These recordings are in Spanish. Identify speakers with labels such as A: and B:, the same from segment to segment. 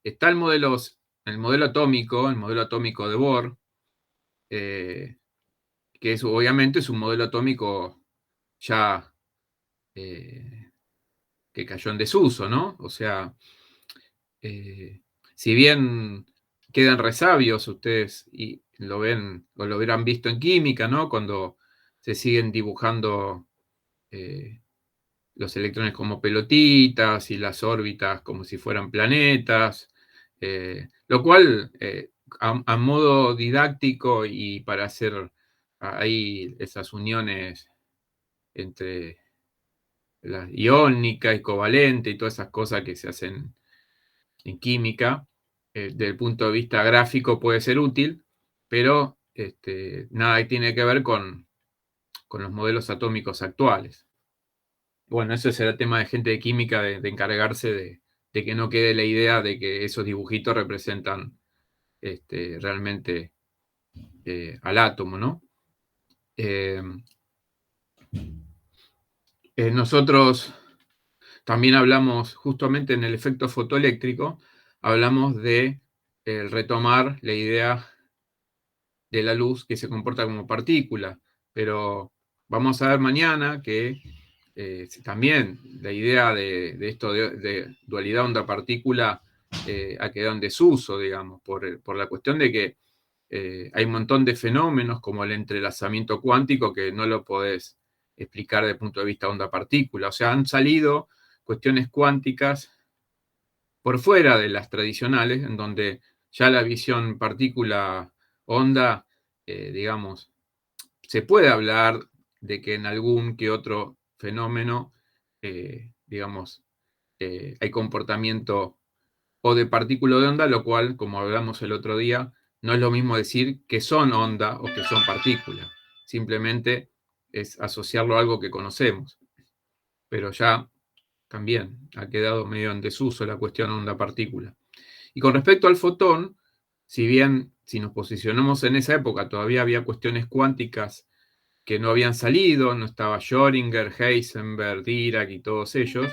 A: está el modelo atómico, el modelo atómico de Bohr, que obviamente es un modelo atómico ya que cayó en desuso, ¿no? O sea, si bien quedan resabios, ustedes y lo ven o lo habrán visto en química, ¿no? Cuando se siguen dibujando los electrones como pelotitas y las órbitas como si fueran planetas, lo cual a modo didáctico y para hacer ahí esas uniones entre la iónica y covalente y todas esas cosas que se hacen en química, desde el punto de vista gráfico puede ser útil, pero nada tiene que ver con los modelos atómicos actuales. Bueno, eso será tema de gente de química de encargarse de que no quede la idea de que esos dibujitos representan realmente al átomo, ¿no? Nosotros también hablamos, justamente en el efecto fotoeléctrico, hablamos de retomar la idea de la luz que se comporta como partícula, pero vamos a ver mañana que también la idea de esto de dualidad onda-partícula ha quedado en desuso, digamos, por la cuestión de que hay un montón de fenómenos como el entrelazamiento cuántico que no lo podés explicar desde el punto de vista onda-partícula. O sea, han salido cuestiones cuánticas por fuera de las tradicionales, en donde ya la visión partícula-onda, digamos, se puede hablar de que en algún que otro fenómeno, digamos, hay comportamiento o de partícula o de onda, lo cual, como hablamos el otro día, no es lo mismo decir que son onda o que son partícula. Simplemente es asociarlo a algo que conocemos. Pero ya también ha quedado medio en desuso la cuestión onda-partícula. Y con respecto al fotón, si bien si nos posicionamos en esa época todavía había cuestiones cuánticas que no habían salido, no estaba Schrödinger, Heisenberg, Dirac y todos ellos,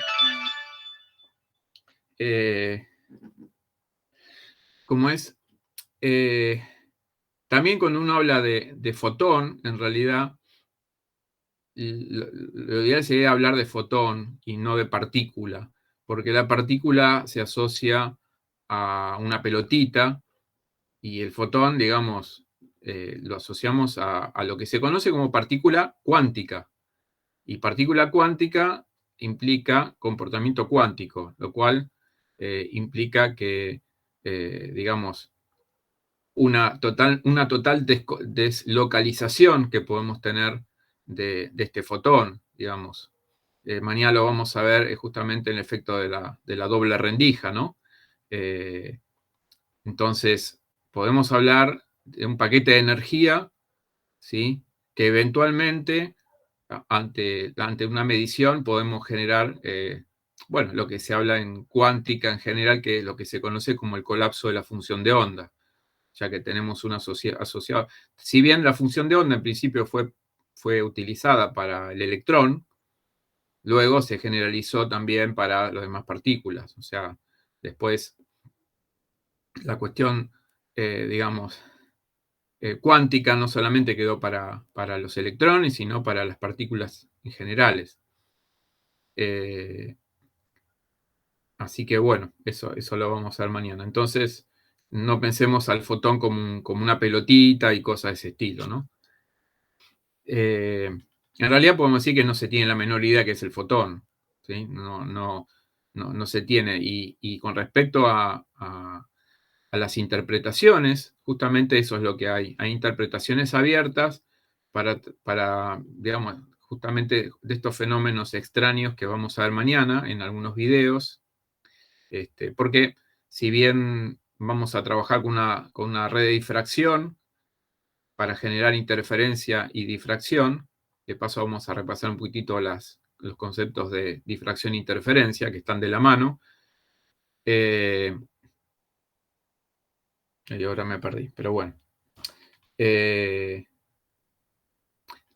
A: como es, también cuando uno habla de fotón, en realidad lo ideal sería hablar de fotón y no de partícula, porque la partícula se asocia a una pelotita y el fotón, digamos, lo asociamos a lo que se conoce como partícula cuántica. Y partícula cuántica implica comportamiento cuántico, lo cual implica que, digamos, una total deslocalización que podemos tener de este fotón, digamos. Mañana lo vamos a ver justamente el efecto de la doble rendija, ¿no? Entonces, podemos hablar de un paquete de energía, ¿sí? Que eventualmente, ante una medición, podemos generar, bueno, lo que se habla en cuántica en general, que es lo que se conoce como el colapso de la función de onda, ya que tenemos una asociada. Si bien la función de onda en principio fue utilizada para el electrón, luego se generalizó también para las demás partículas. O sea, después la cuestión, digamos, cuántica no solamente quedó para los electrones, sino para las partículas en generales. Así que bueno, eso lo vamos a ver mañana. Entonces, no pensemos al fotón como una pelotita y cosas de ese estilo, ¿no? En realidad podemos decir que no se tiene la menor idea que es el fotón, ¿sí? No se tiene. Y con respecto a las interpretaciones, justamente eso es lo que hay. Hay interpretaciones abiertas para, digamos, justamente de estos fenómenos extraños que vamos a ver mañana en algunos videos, porque si bien vamos a trabajar con una red de difracción para generar interferencia y difracción, de paso vamos a repasar un poquitito los conceptos de difracción e interferencia que están de la mano. Y ahora me perdí, pero bueno.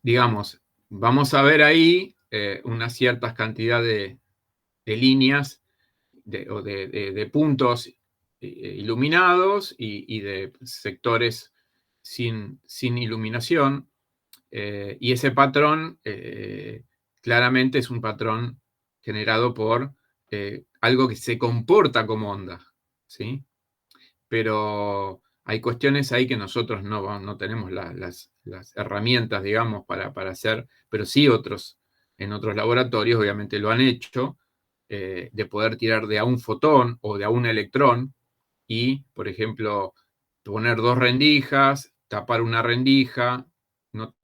A: Digamos, vamos a ver ahí una cierta cantidad de líneas o de puntos iluminados y de sectores sin iluminación. Y ese patrón claramente es un patrón generado por algo que se comporta como onda, ¿sí? Pero hay cuestiones ahí que nosotros no tenemos las herramientas, digamos, para hacer, pero sí en otros laboratorios obviamente lo han hecho, de poder tirar de a un fotón o de a un electrón y, por ejemplo, poner dos rendijas, tapar una rendija, no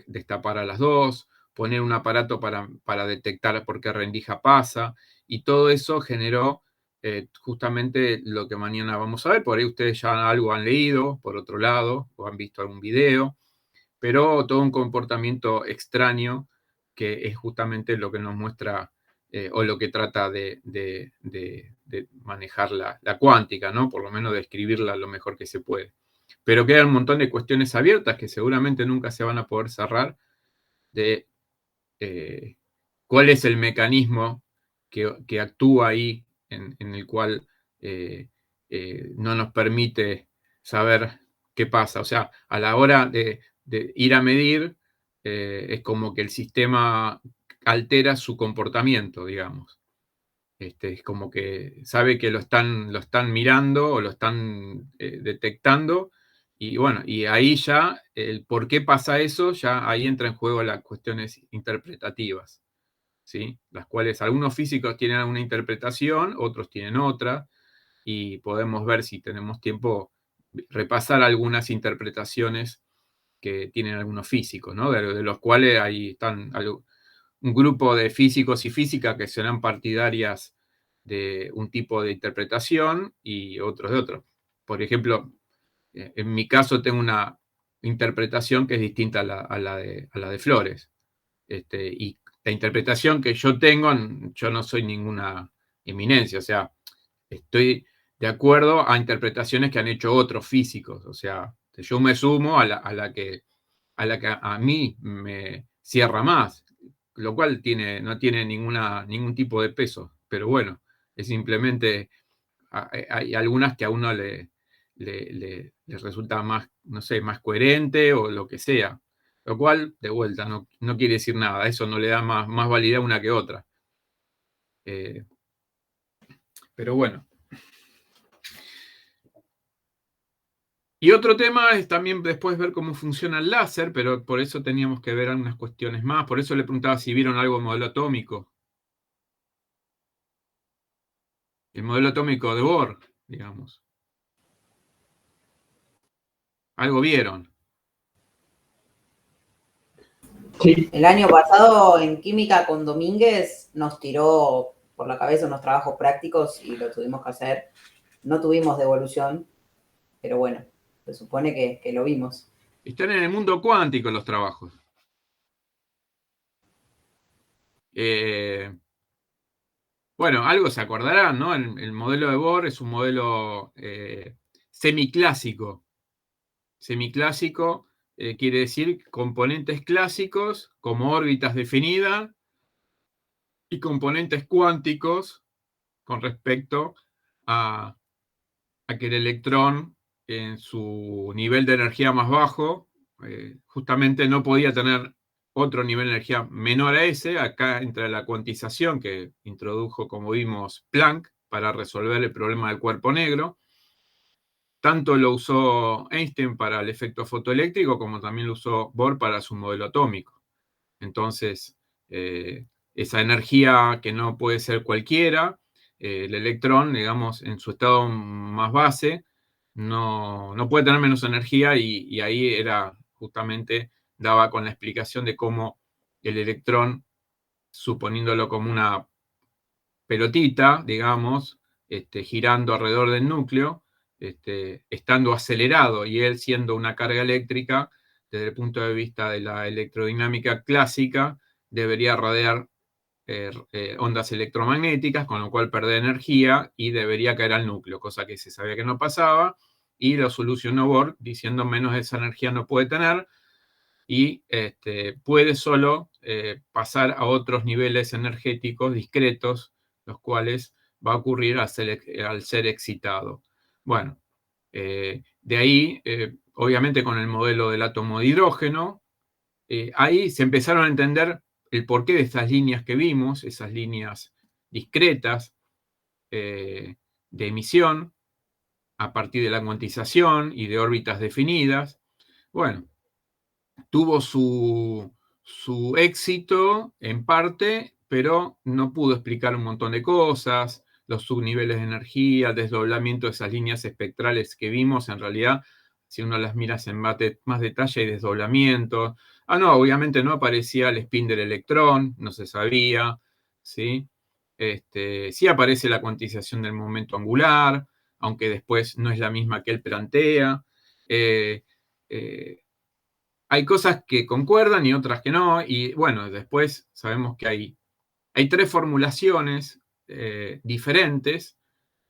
A: destapar a las dos, poner un aparato para detectar por qué rendija pasa, y todo eso generó justamente lo que mañana vamos a ver. Por ahí ustedes ya algo han leído, por otro lado, o han visto algún video, pero todo un comportamiento extraño que es justamente lo que nos muestra o lo que trata de manejar la cuántica, ¿no? Por lo menos de escribirla lo mejor que se puede. Pero quedan un montón de cuestiones abiertas que seguramente nunca se van a poder cerrar de cuál es el mecanismo que actúa ahí en el cual no nos permite saber qué pasa. O sea, a la hora de ir a medir, es como que el sistema altera su comportamiento, digamos. Es como que sabe que lo están mirando o lo están detectando. Y bueno, y ahí ya, el por qué pasa eso, ya ahí entra en juego las cuestiones interpretativas, ¿sí? Las cuales algunos físicos tienen una interpretación, otros tienen otra, y podemos ver, si tenemos tiempo, repasar algunas interpretaciones que tienen algunos físicos, ¿no? De los cuales ahí están un grupo de físicos y físicas que serán partidarias de un tipo de interpretación y otros de otro. Por ejemplo, en mi caso tengo una interpretación que es distinta a la de Flores. Y la interpretación que yo tengo, yo no soy ninguna eminencia, o sea, estoy de acuerdo a interpretaciones que han hecho otros físicos, o sea, yo me sumo a la que a mí me cierra más, lo cual no tiene ningún tipo de peso, pero bueno, es simplemente, hay algunas que a uno le resulta más, no sé, más coherente o lo que sea, lo cual, de vuelta, no quiere decir nada, eso no le da más validez una que otra. Pero bueno. Y otro tema es también después ver cómo funciona el láser, pero por eso teníamos que ver algunas cuestiones más. Por eso le preguntaba si vieron algo de modelo atómico. El modelo atómico de Bohr, digamos. Algo vieron.
B: Sí. El año pasado en química con Domínguez nos tiró por la cabeza unos trabajos prácticos y lo tuvimos que hacer. No tuvimos devolución, pero bueno, se supone que lo vimos.
A: Están en el mundo cuántico los trabajos. Bueno, algo se acordarán, ¿no? El modelo de Bohr es un modelo semiclásico. Semiclásico quiere decir componentes clásicos como órbitas definidas y componentes cuánticos con respecto a que el electrón en su nivel de energía más bajo justamente no podía tener otro nivel de energía menor a ese. Acá entra la cuantización que introdujo, como vimos, Planck para resolver el problema del cuerpo negro. Tanto lo usó Einstein para el efecto fotoeléctrico como también lo usó Bohr para su modelo atómico. Entonces, esa energía que no puede ser cualquiera, el electrón, digamos, en su estado más base, no puede tener menos energía y ahí era justamente, daba con la explicación de cómo el electrón, suponiéndolo como una pelotita, digamos, girando alrededor del núcleo, estando acelerado y él siendo una carga eléctrica, desde el punto de vista de la electrodinámica clásica, debería radiar ondas electromagnéticas, con lo cual perder energía y debería caer al núcleo, cosa que se sabía que no pasaba, y lo solucionó Bohr diciendo menos de esa energía no puede tener, y puede solo pasar a otros niveles energéticos discretos, los cuales va a ocurrir al ser excitado. Bueno, de ahí, obviamente con el modelo del átomo de hidrógeno, ahí se empezaron a entender el porqué de estas líneas que vimos, esas líneas discretas de emisión a partir de la cuantización y de órbitas definidas. Bueno, tuvo su éxito en parte, pero no pudo explicar un montón de cosas, los subniveles de energía, desdoblamiento de esas líneas espectrales que vimos, en realidad, si uno las mira en más detalle, hay desdoblamiento. No, obviamente no aparecía el spin del electrón, no se sabía, ¿sí? Sí aparece la cuantización del momento angular, aunque después no es la misma que él plantea. Hay cosas que concuerdan y otras que no, y bueno, después sabemos que hay tres formulaciones diferentes,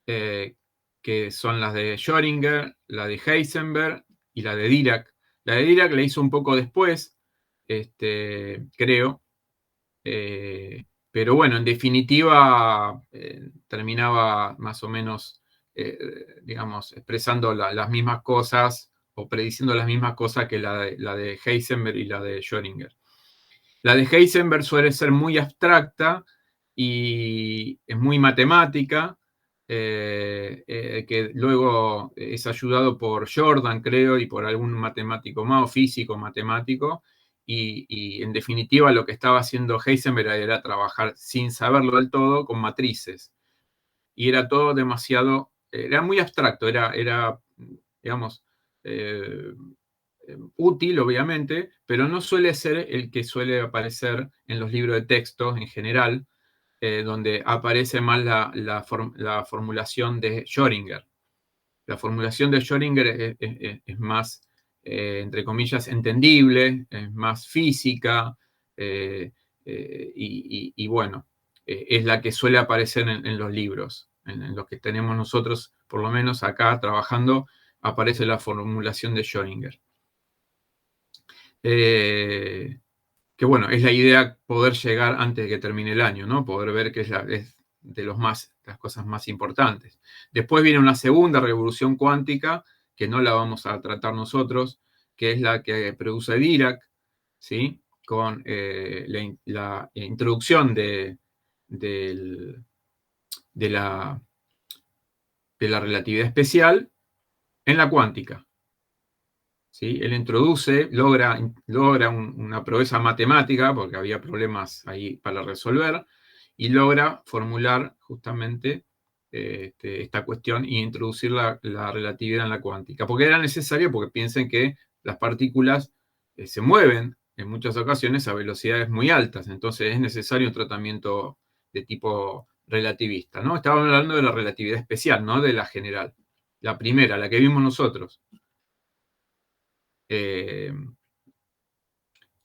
A: que son las de Schrödinger, la de Heisenberg y la de Dirac. La de Dirac la hizo un poco después, creo, pero bueno, en definitiva terminaba más o menos, digamos, expresando las mismas cosas o prediciendo las mismas cosas que la de Heisenberg y la de Schrödinger. La de Heisenberg suele ser muy abstracta y es muy matemática, que luego es ayudado por Jordan, creo, y por algún matemático más, o físico matemático, y en definitiva lo que estaba haciendo Heisenberg era trabajar sin saberlo del todo con matrices. Y era todo demasiado, era muy abstracto, era digamos, útil, obviamente, pero no suele ser el que suele aparecer en los libros de texto en general, donde aparece más la formulación de Schrödinger. La formulación de Schrödinger es más, entre comillas, entendible, es más física, y bueno, es la que suele aparecer en los libros, en los que tenemos nosotros, por lo menos acá trabajando, aparece la formulación de Schrödinger. Que bueno, es la idea poder llegar antes de que termine el año, ¿no? Poder ver que es de las cosas más importantes. Después viene una segunda revolución cuántica, que no la vamos a tratar nosotros, que es la que produce Dirac, ¿sí? Con la introducción de la relatividad especial en la cuántica. ¿Sí? Él introduce, logra una proeza matemática, porque había problemas ahí para resolver, y logra formular justamente esta cuestión y introducir la relatividad en la cuántica. Porque era necesario, porque piensen que las partículas se mueven en muchas ocasiones a velocidades muy altas, entonces es necesario un tratamiento de tipo relativista, ¿no? Estaba hablando de la relatividad especial, no de la general. La primera, la que vimos nosotros.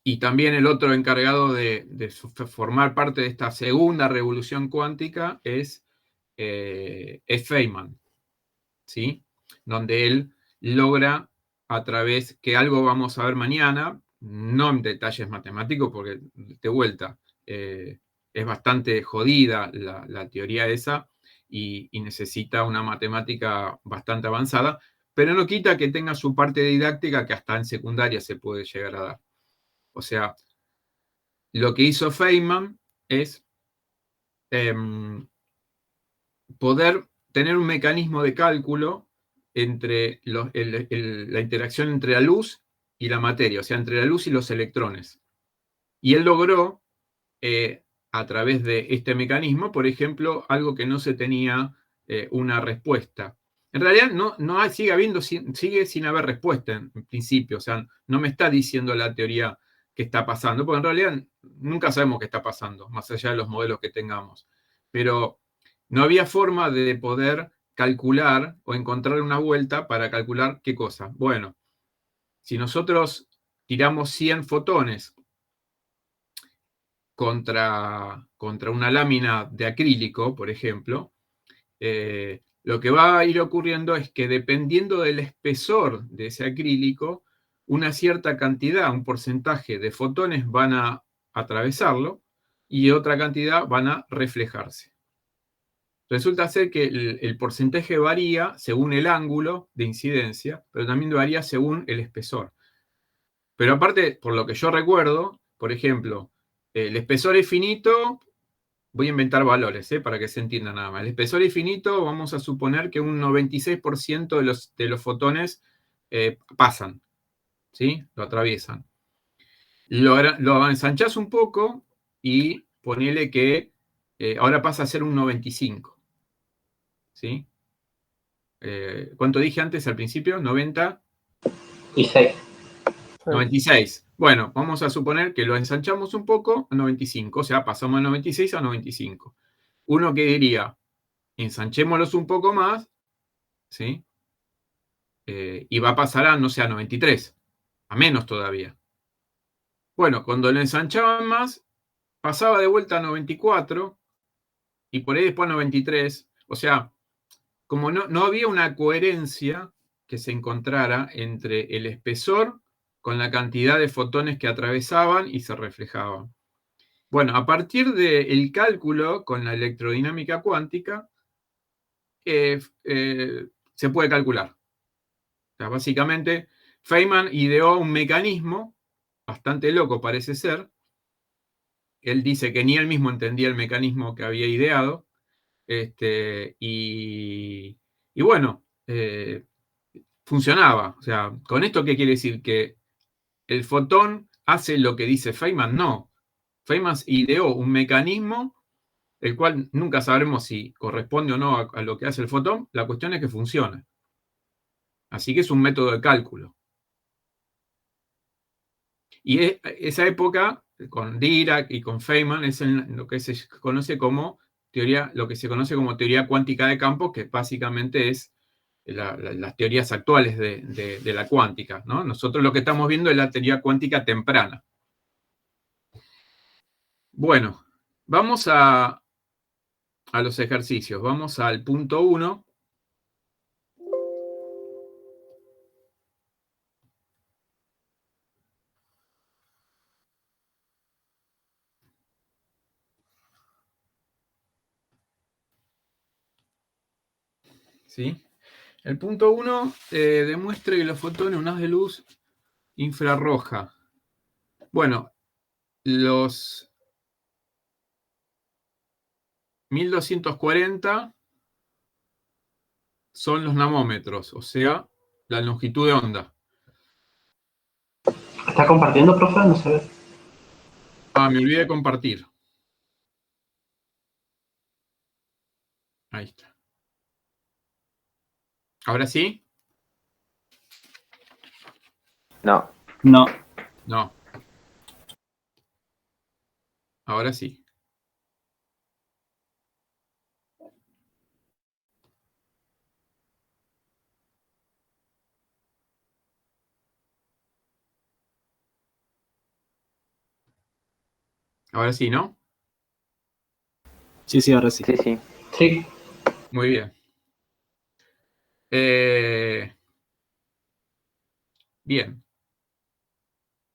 A: Y también el otro encargado de formar parte de esta segunda revolución cuántica es Feynman, ¿sí? Donde él logra, a través que algo vamos a ver mañana, no en detalles matemáticos, porque de vuelta es bastante jodida la teoría esa y necesita una matemática bastante avanzada, pero no quita que tenga su parte didáctica que hasta en secundaria se puede llegar a dar. O sea, lo que hizo Feynman es poder tener un mecanismo de cálculo entre la interacción entre la luz y la materia, o sea, entre la luz y los electrones. Y él logró, a través de este mecanismo, por ejemplo, algo que no se tenía una respuesta. En realidad sigue sin haber respuesta en principio, o sea, no me está diciendo la teoría que está pasando, porque en realidad nunca sabemos qué está pasando, más allá de los modelos que tengamos. Pero no había forma de poder calcular o encontrar una vuelta para calcular qué cosa. Bueno, si nosotros tiramos 100 fotones contra una lámina de acrílico, por ejemplo, lo que va a ir ocurriendo es que dependiendo del espesor de ese acrílico, una cierta cantidad, un porcentaje de fotones van a atravesarlo y otra cantidad van a reflejarse. Resulta ser que el porcentaje varía según el ángulo de incidencia, pero también varía según el espesor. Pero aparte, por lo que yo recuerdo, por ejemplo, el espesor es finito, voy a inventar valores, para que se entienda nada más. El espesor es finito, vamos a suponer que un 96% de los fotones pasan, ¿sí? Lo atraviesan. Lo ensanchás un poco y ponele que ahora pasa a ser un 95, ¿sí? ¿Cuánto dije antes al principio? 90.
C: Y 6.
A: 96. Bueno, vamos a suponer que lo ensanchamos un poco a 95, o sea, pasamos de 96 a 95. Uno que diría, ensanchémoslos un poco más, ¿sí? Y va a pasar a, no sé, a 93, a menos todavía. Bueno, cuando lo ensanchaban más, pasaba de vuelta a 94 y por ahí después a 93. O sea, como no había una coherencia que se encontrara entre el espesor con la cantidad de fotones que atravesaban y se reflejaban. Bueno, a partir del cálculo con la electrodinámica cuántica, se puede calcular. O sea, básicamente, Feynman ideó un mecanismo, bastante loco parece ser. Él dice que ni él mismo entendía el mecanismo que había ideado. Y bueno, funcionaba. O sea, ¿con esto qué quiere decir? ¿Que el fotón hace lo que dice Feynman? No. Feynman ideó un mecanismo el cual nunca sabremos si corresponde o no a lo que hace el fotón. La cuestión es que funciona. Así que es un método de cálculo. Y esa época, con Dirac y con Feynman, es lo que se conoce como teoría cuántica de campos, que básicamente es las teorías actuales de la cuántica, ¿no? Nosotros lo que estamos viendo es la teoría cuántica temprana. Bueno, vamos a los ejercicios. Vamos al punto 1. ¿Sí? El punto 1 demuestra que los fotones, un haz de luz infrarroja. Bueno, los 1240 son los nanómetros, o sea, la longitud de onda.
C: ¿Está compartiendo, profe? No se ve.
A: Ah, me olvidé de compartir. Ahí está. ¿Ahora sí?
D: No.
C: No.
A: No. Ahora sí. Ahora sí, ¿no?
E: Sí, ahora sí.
D: Sí, sí.
C: Sí.
A: Muy bien. Bien.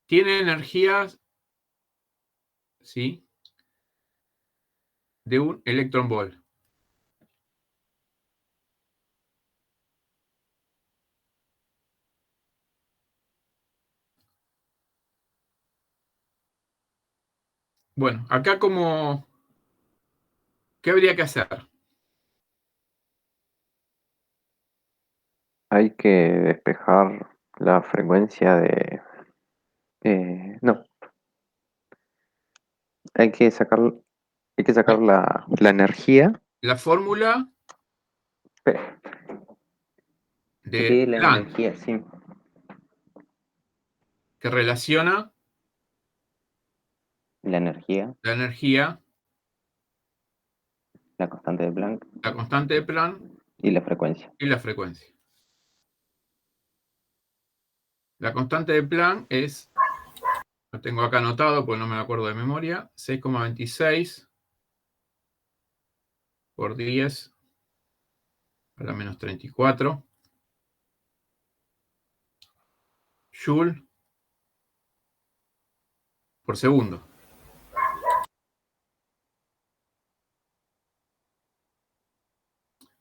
A: Tiene energías, ¿sí?, de un electronvolt. Bueno, acá ¿qué habría que hacer?
D: Hay que despejar la frecuencia de... no. Hay que sacar la energía.
A: La fórmula
D: Espera, se
A: de
D: pide la
A: Planck,
D: energía, sí.
A: que relaciona
D: La energía,
A: la energía,
D: la constante de Planck
A: la constante de Planck
D: y la frecuencia.
A: y la frecuencia. La constante de Planck es, lo tengo acá anotado porque no me acuerdo de memoria, 6,26 por 10 a la menos 34 Joule por segundo.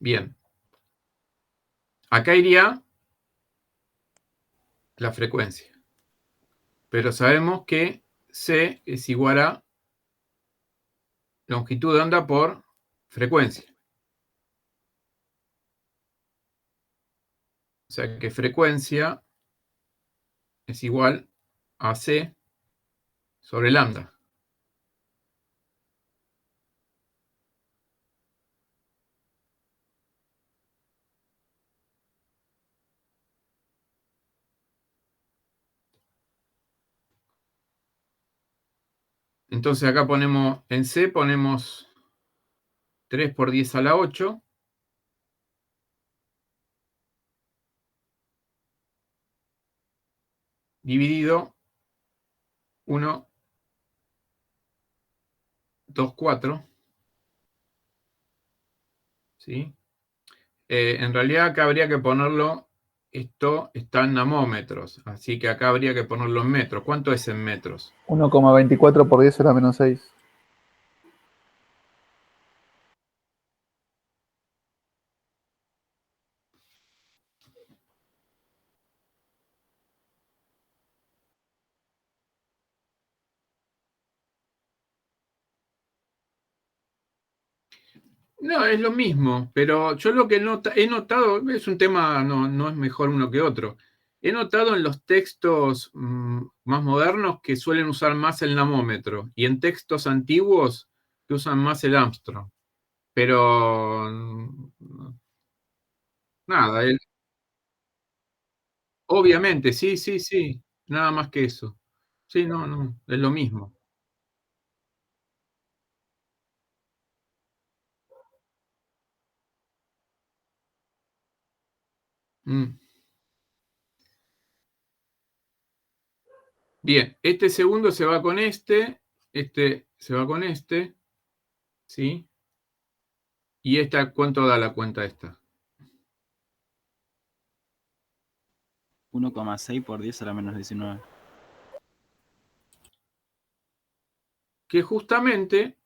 A: Bien. Acá iría la frecuencia. Pero sabemos que C es igual a longitud de onda por frecuencia. O sea que frecuencia es igual a C sobre lambda. Entonces acá ponemos, en C ponemos 3 por 10 a la 8. Dividido 1, 2, 4. ¿Sí? En realidad acá habría que ponerlo, esto está en namómetros, así que acá habría que ponerlo en metros. ¿Cuánto es en metros?
E: 1,24 por 10 a la menos 6.
A: No, es lo mismo, pero yo lo que he notado, es un tema, no es mejor uno que otro. He notado en los textos más modernos que suelen usar más el namómetro y en textos antiguos que usan más el Armstrong. Pero nada, obviamente, sí, nada más que eso. Sí, no, es lo mismo. Mm. Bien, este segundo se va con este se va con este, ¿sí? ¿Y esta cuánto da la cuenta esta?
F: 1,6 por 10 a la menos 19.
A: Que justamente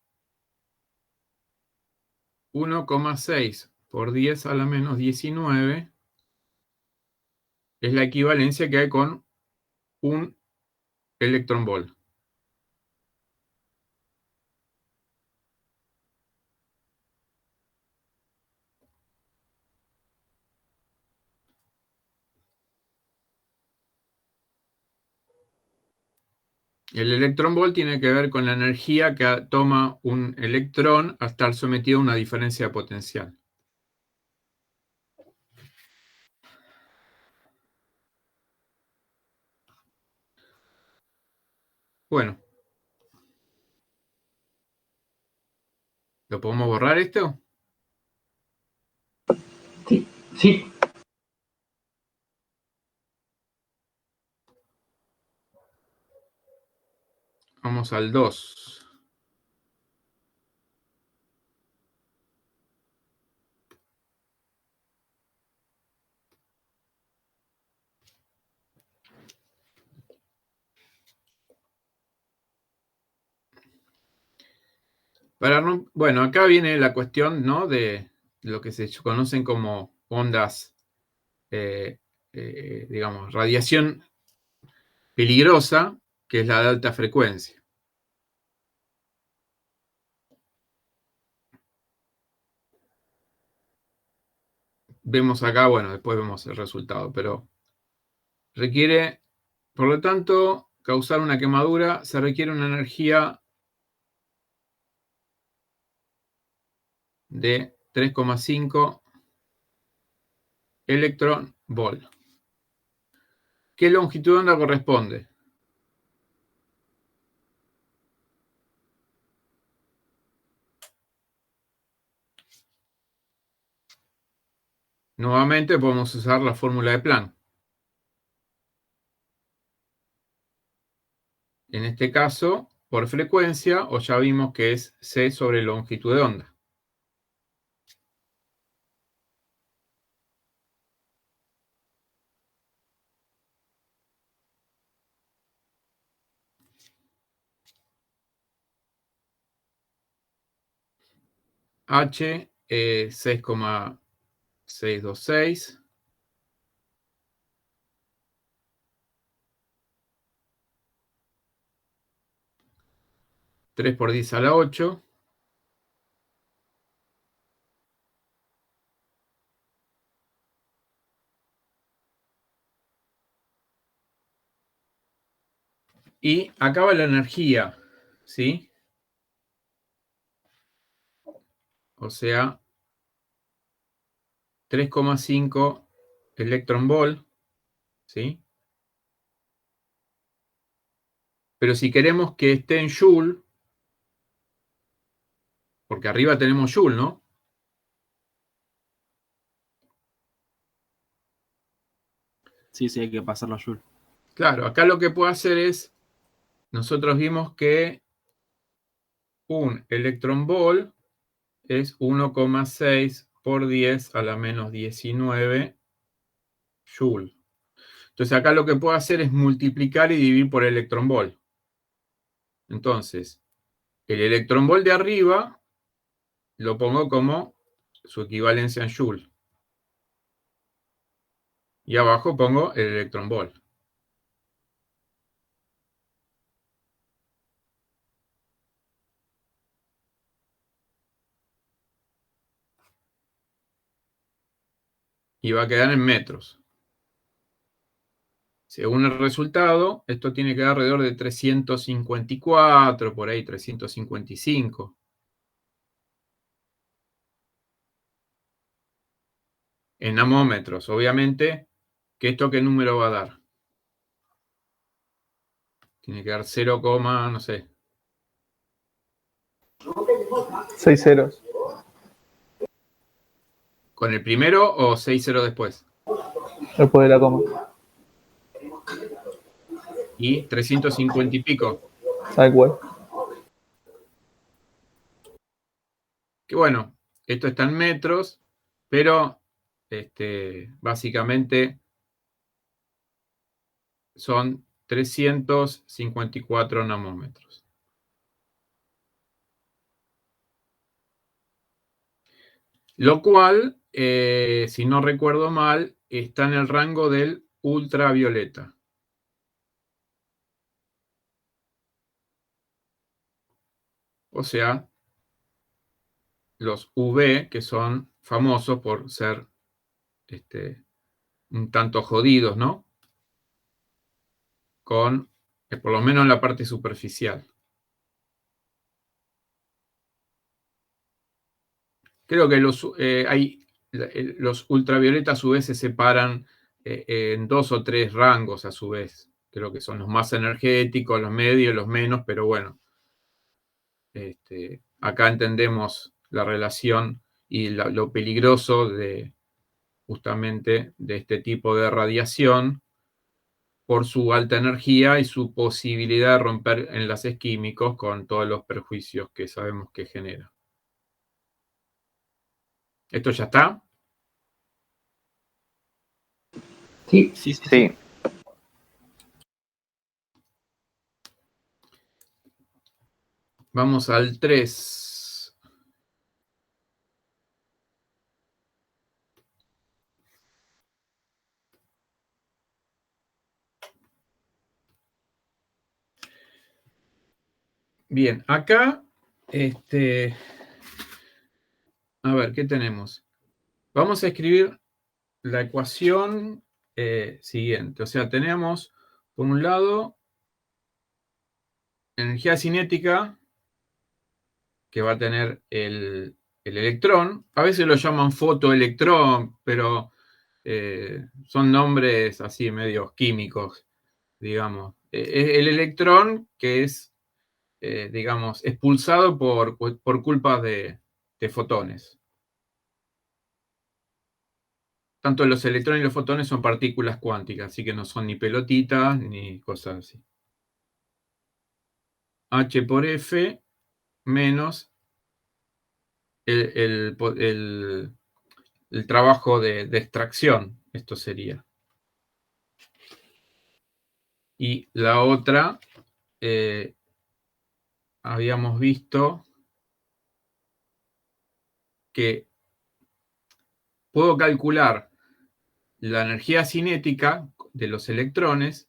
A: 1,6 por 10 a la menos 19 es la equivalencia que hay con un electronvolt. El electronvolt tiene que ver con la energía que toma un electrón al estar sometido a una diferencia potencial. Bueno, ¿lo podemos borrar esto?
C: Sí, sí.
A: Vamos al 2. Bueno, acá viene la cuestión, ¿no?, de lo que se conocen como ondas, digamos, radiación peligrosa, que es la de alta frecuencia. Vemos acá, bueno, después vemos el resultado, pero requiere, por lo tanto, causar una quemadura, se requiere una energía de 3,5 electronvolt. ¿Qué longitud de onda corresponde? Nuevamente podemos usar la fórmula de Planck. En este caso, por frecuencia, o ya vimos que es C sobre longitud de onda. H, 6,5 626. Tres por 10 a la 8. Y acá va la energía, ¿sí? O sea, 3,5 electron volt, ¿sí? Pero si queremos que esté en joule, porque arriba tenemos joule, ¿no?
F: Sí, sí, hay que pasarlo a Joule.
A: Claro, acá lo que puedo hacer es, nosotros vimos que un electron volt es 1,6 por 10 a la menos 19 joule. Entonces acá lo que puedo hacer es multiplicar y dividir por electron volt. Entonces, el electron volt de arriba lo pongo como su equivalencia en joule. Y abajo pongo el electron volt. Y va a quedar en metros. Según el resultado, esto tiene que dar alrededor de 354, por ahí 355. En namómetros, obviamente, ¿que esto qué número va a dar? Tiene que dar 0, no sé.
E: 6 ceros.
A: ¿Con el primero o 6 ceros después?
E: Después de la coma.
A: Y 350 y pico.
E: Tal cual.
A: Que bueno, esto está en metros, pero básicamente son 354 namómetros. Lo cual, si no recuerdo mal, está en el rango del ultravioleta. O sea, los UV, que son famosos por ser un tanto jodidos, ¿no? Con, por lo menos en la parte superficial. Creo que los ultravioletas a su vez se separan en 2 o 3 rangos a su vez. Creo que son los más energéticos, los medios, los menos, pero bueno. Acá entendemos la relación y lo peligroso justamente de este tipo de radiación por su alta energía y su posibilidad de romper enlaces químicos con todos los perjuicios que sabemos que genera. ¿Esto ya está?
C: Sí.
F: Sí, sí, sí.
D: Sí.
A: Vamos al 3. Bien, acá, a ver, ¿qué tenemos? Vamos a escribir la ecuación siguiente. O sea, tenemos, por un lado, energía cinética, que va a tener el electrón. A veces lo llaman fotoelectrón, pero son nombres así medios químicos, digamos. El electrón que es, digamos, expulsado por culpa de fotones. Tanto los electrones y los fotones son partículas cuánticas, así que no son ni pelotitas ni cosas así. H por F menos el trabajo de extracción, esto sería. Y la otra, habíamos visto que puedo calcular la energía cinética de los electrones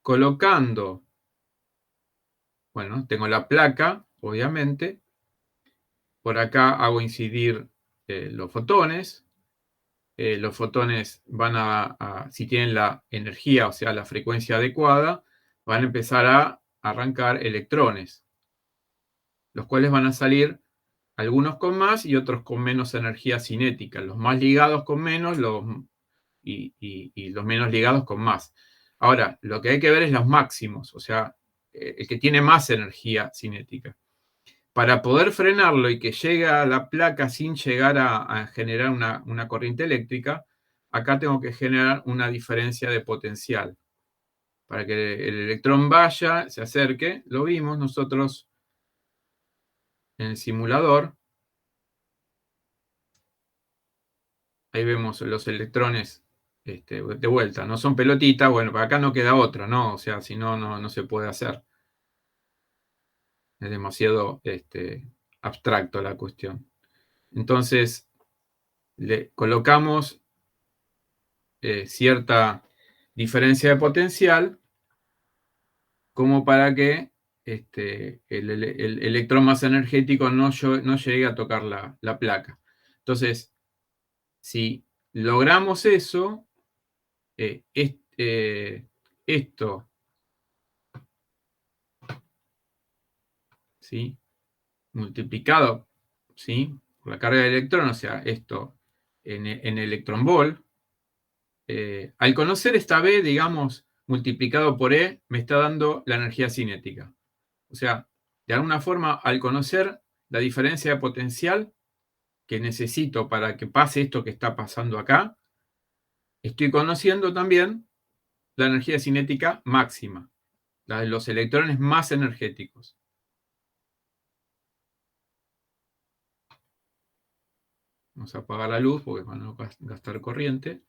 A: colocando, bueno, tengo la placa, obviamente, por acá hago incidir los fotones van si tienen la energía, o sea, la frecuencia adecuada, van a empezar a arrancar electrones, los cuales van a salir algunos con más y otros con menos energía cinética, los más ligados con menos y los menos ligados con más. Ahora, lo que hay que ver es los máximos, o sea, el que tiene más energía cinética. Para poder frenarlo y que llegue a la placa sin llegar a generar una corriente eléctrica, acá tengo que generar una diferencia de potencial. Para que el electrón vaya, se acerque, lo vimos nosotros en el simulador. Ahí vemos los electrones de vuelta. No son pelotitas, bueno, para acá no queda otra, ¿no? O sea, si no, no se puede hacer. Es demasiado abstracto la cuestión. Entonces, le colocamos cierta diferencia de potencial como para que el electrón más energético no llegue a tocar la placa. Entonces, si logramos eso, esto, ¿sí? Multiplicado, ¿sí? Por la carga de electrón, o sea, esto en electronvolt, al conocer esta B, digamos, multiplicado por E, me está dando la energía cinética. O sea, de alguna forma, al conocer la diferencia de potencial que necesito para que pase esto que está pasando acá, estoy conociendo también la energía cinética máxima, la de los electrones más energéticos. Vamos a apagar la luz porque van a gastar corriente.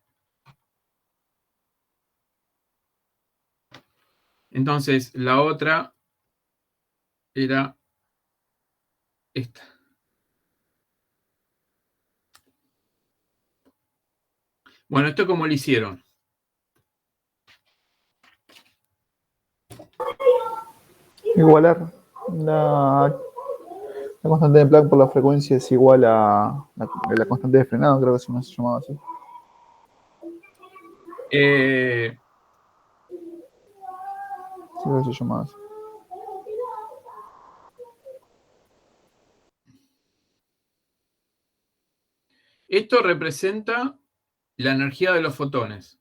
A: Entonces, la otra era esta. Bueno, ¿esto cómo lo hicieron?
E: Igualar. La constante de Planck por la frecuencia es igual a la constante de frenado, creo que se llamaba así. Sí, creo que se llamaba así.
A: Esto representa la energía de los fotones.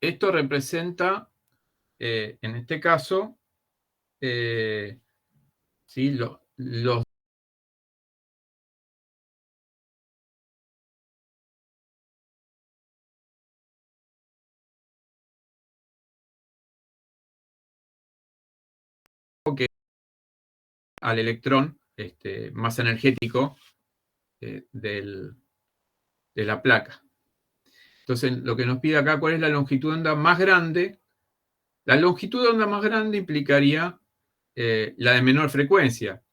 A: Esto representa, en este caso, ¿sí? los que al electrón más energético de la placa. Entonces, lo que nos pide acá, ¿cuál es la longitud de onda más grande? La longitud de onda más grande implicaría la de menor frecuencia.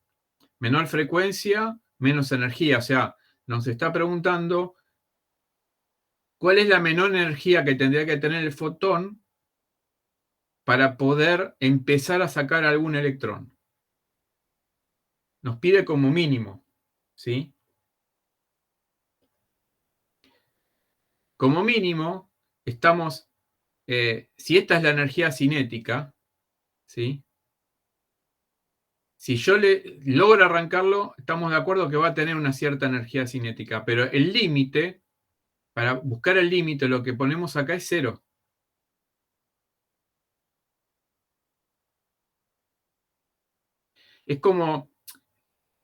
A: Menor frecuencia, menos energía. O sea, nos está preguntando cuál es la menor energía que tendría que tener el fotón para poder empezar a sacar algún electrón. Nos pide como mínimo, ¿sí? Como mínimo, estamos, si esta es la energía cinética, ¿sí? Si yo logro arrancarlo, estamos de acuerdo que va a tener una cierta energía cinética, pero el límite, para buscar el límite, lo que ponemos acá es 0. Es como,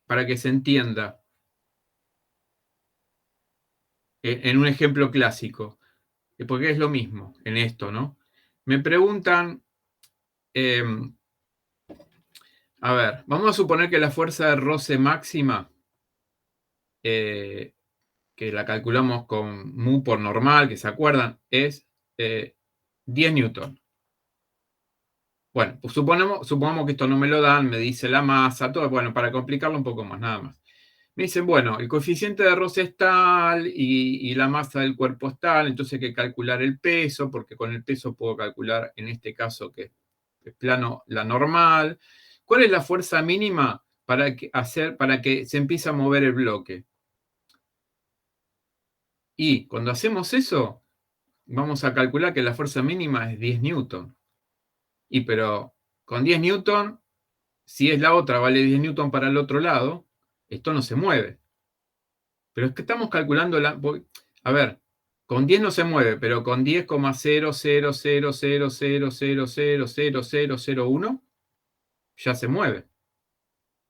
A: para que se entienda, en un ejemplo clásico, porque es lo mismo en esto, ¿no? Me preguntan, a ver, vamos a suponer que la fuerza de roce máxima, que la calculamos con mu por normal, que se acuerdan, es 10 newton. Bueno, pues supongamos que esto no me lo dan, me dice la masa, todo, bueno, para complicarlo un poco más, nada más. Me dicen, bueno, el coeficiente de roce es tal y la masa del cuerpo es tal, entonces hay que calcular el peso, porque con el peso puedo calcular, en este caso, que es plano, la normal. ¿Cuál es la fuerza mínima para que se empiece a mover el bloque? Y cuando hacemos eso, vamos a calcular que la fuerza mínima es 10 newton. Pero con 10 newton, si es la otra, vale 10 newton para el otro lado, esto no se mueve. Pero es que estamos calculando a ver, con 10 no se mueve, pero con 10,0000000000001 ya se mueve.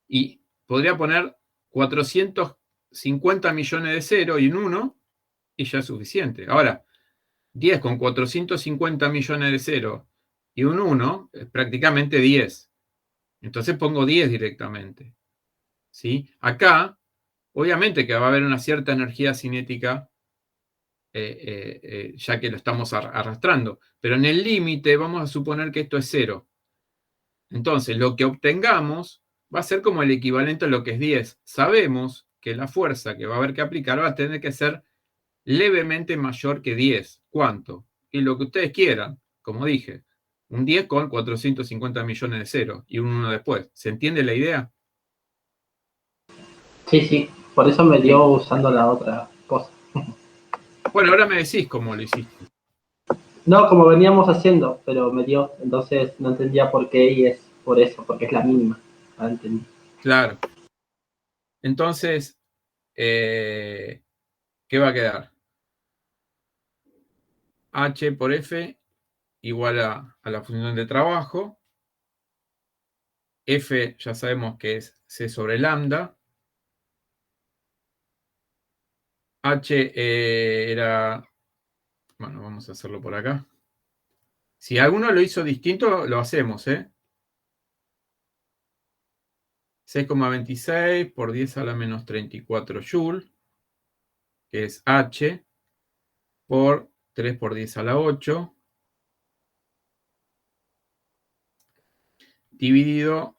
A: Y podría poner 450 millones de 0 y un 1 y ya es suficiente. Ahora, 10 con 450 millones de 0 y un 1 es prácticamente 10. Entonces pongo 10 directamente. ¿Sí? Acá, obviamente que va a haber una cierta energía cinética, ya que lo estamos arrastrando. Pero en el límite vamos a suponer que esto es 0. Entonces, lo que obtengamos va a ser como el equivalente a lo que es 10. Sabemos que la fuerza que va a haber que aplicar va a tener que ser levemente mayor que 10. ¿Cuánto? Y lo que ustedes quieran, como dije. Un 10 con 450 millones de 0 y un 1 después. ¿Se entiende la idea?
C: Sí. Por eso me dio usando la otra cosa.
A: Bueno, ahora me decís cómo lo hiciste.
C: No, como veníamos haciendo, pero me dio. Entonces no entendía por qué y es por eso, porque es la mínima. Ahora entendí.
A: Claro. Entonces, ¿qué va a quedar? H por F igual a la función de trabajo. F ya sabemos que es C sobre lambda. H era... Bueno, vamos a hacerlo por acá. Si alguno lo hizo distinto, lo hacemos, ¿eh? 6,26 por 10 a la menos 34 joule, que es H, por 3 por 10 a la 8, dividido,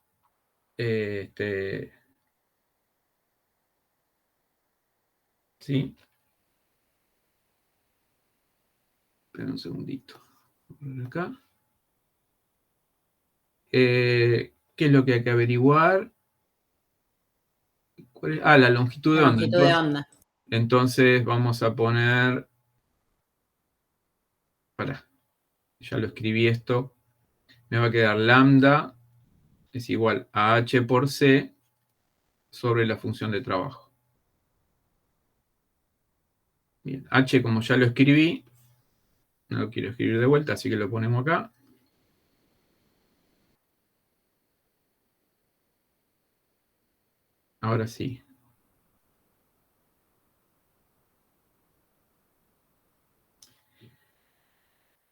A: ¿sí? Espera un segundito. Por acá. ¿Qué es lo que hay que averiguar? La longitud de
B: La
A: onda.
B: longitud de onda.
A: Entonces vamos a poner... Ya lo escribí esto. Me va a quedar lambda es igual a H por C sobre la función de trabajo. Bien, H como ya lo escribí, no lo quiero escribir de vuelta, así que lo ponemos acá. Ahora sí.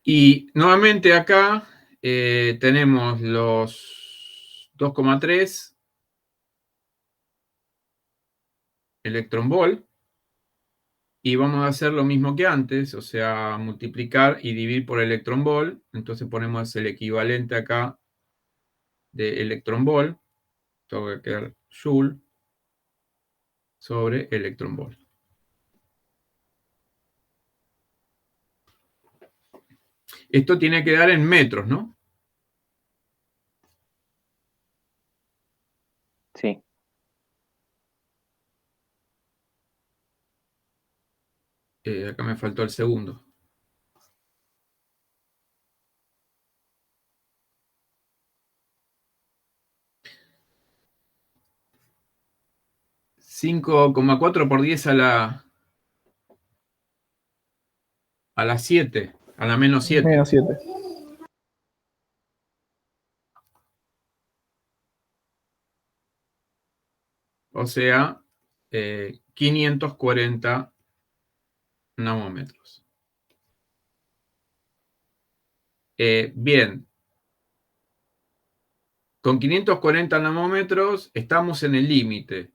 A: Y nuevamente acá tenemos los 2,3 electronvolt. Y vamos a hacer lo mismo que antes, o sea, multiplicar y dividir por electronvolt. Entonces ponemos el equivalente acá de electronvolt. Esto va a quedar joule sobre electronvolt. Esto tiene que dar en metros, ¿no?
D: Sí.
A: Acá me faltó el segundo. $5,4 por 10 a la 7, a la menos 7.
E: Menos 7.
A: O sea, 540 nanómetros. Bien. Con 540 nanómetros estamos en el límite.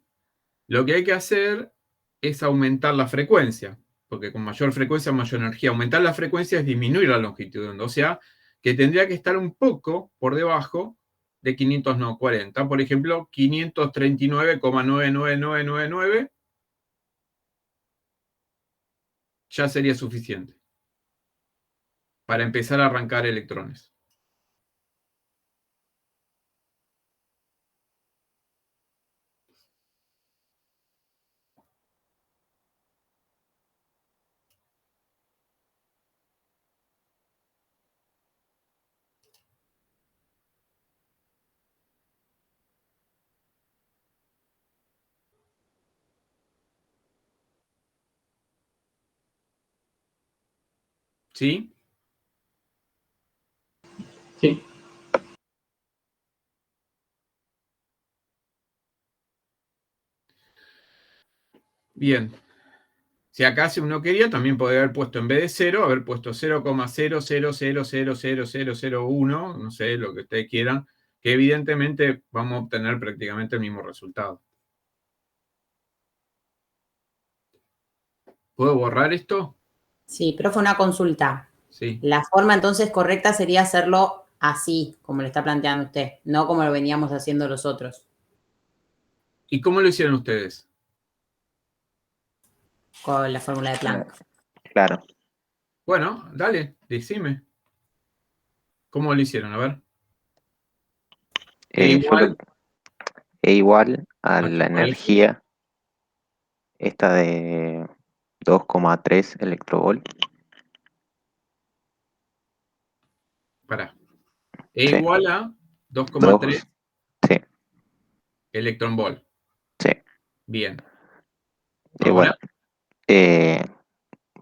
A: Lo que hay que hacer es aumentar la frecuencia, porque con mayor frecuencia, mayor energía. Aumentar la frecuencia es disminuir la longitud de onda. O sea, que tendría que estar un poco por debajo de 540. Por ejemplo, 539,99999 ya sería suficiente para empezar a arrancar electrones. ¿Sí?
C: Sí.
A: Bien. Si acá si uno quería, también podría haber puesto, en vez de 0, haber puesto 0,000000001, no sé, lo que ustedes quieran, que evidentemente vamos a obtener prácticamente el mismo resultado. ¿Puedo borrar esto?
B: Sí, pero fue una consulta.
A: Sí.
B: La forma entonces correcta sería hacerlo así, como lo está planteando usted, no como lo veníamos haciendo los otros.
A: ¿Y cómo lo hicieron ustedes?
B: Con la fórmula de Planck.
D: Claro.
A: Bueno, dale, decime. ¿Cómo lo hicieron? A ver.
D: E igual a la
A: H por F.
D: energía esta de 2,3 electrovol.
A: Pará. E
D: Sí.
A: igual a 2,3
D: Sí,
A: electronvolt.
D: sí.
A: Bien.
D: Y bueno,
A: Ahora,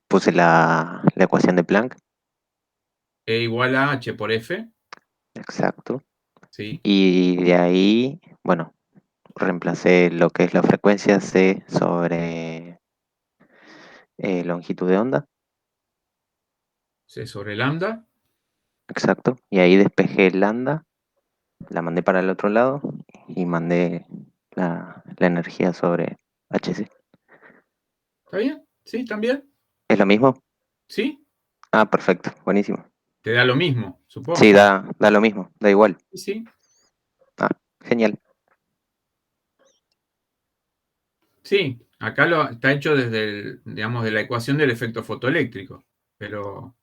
D: puse la ecuación de Planck.
A: E igual a H por F.
D: Exacto.
A: Sí.
D: Y de ahí, bueno, reemplacé lo que es la frecuencia C sobre longitud de onda.
A: C sobre lambda.
D: Exacto. Y ahí despejé lambda, la mandé para el otro lado y mandé la energía sobre HC.
A: ¿Está bien? ¿Sí? ¿También?
D: ¿Es lo mismo?
A: ¿Sí?
D: Ah, perfecto. Buenísimo.
A: Te da lo mismo,
D: Sí,
A: supongo.
D: da lo mismo. Da igual.
A: Sí, sí.
D: Ah, genial.
A: Sí, acá está hecho desde digamos, de la ecuación del efecto fotoeléctrico. Pero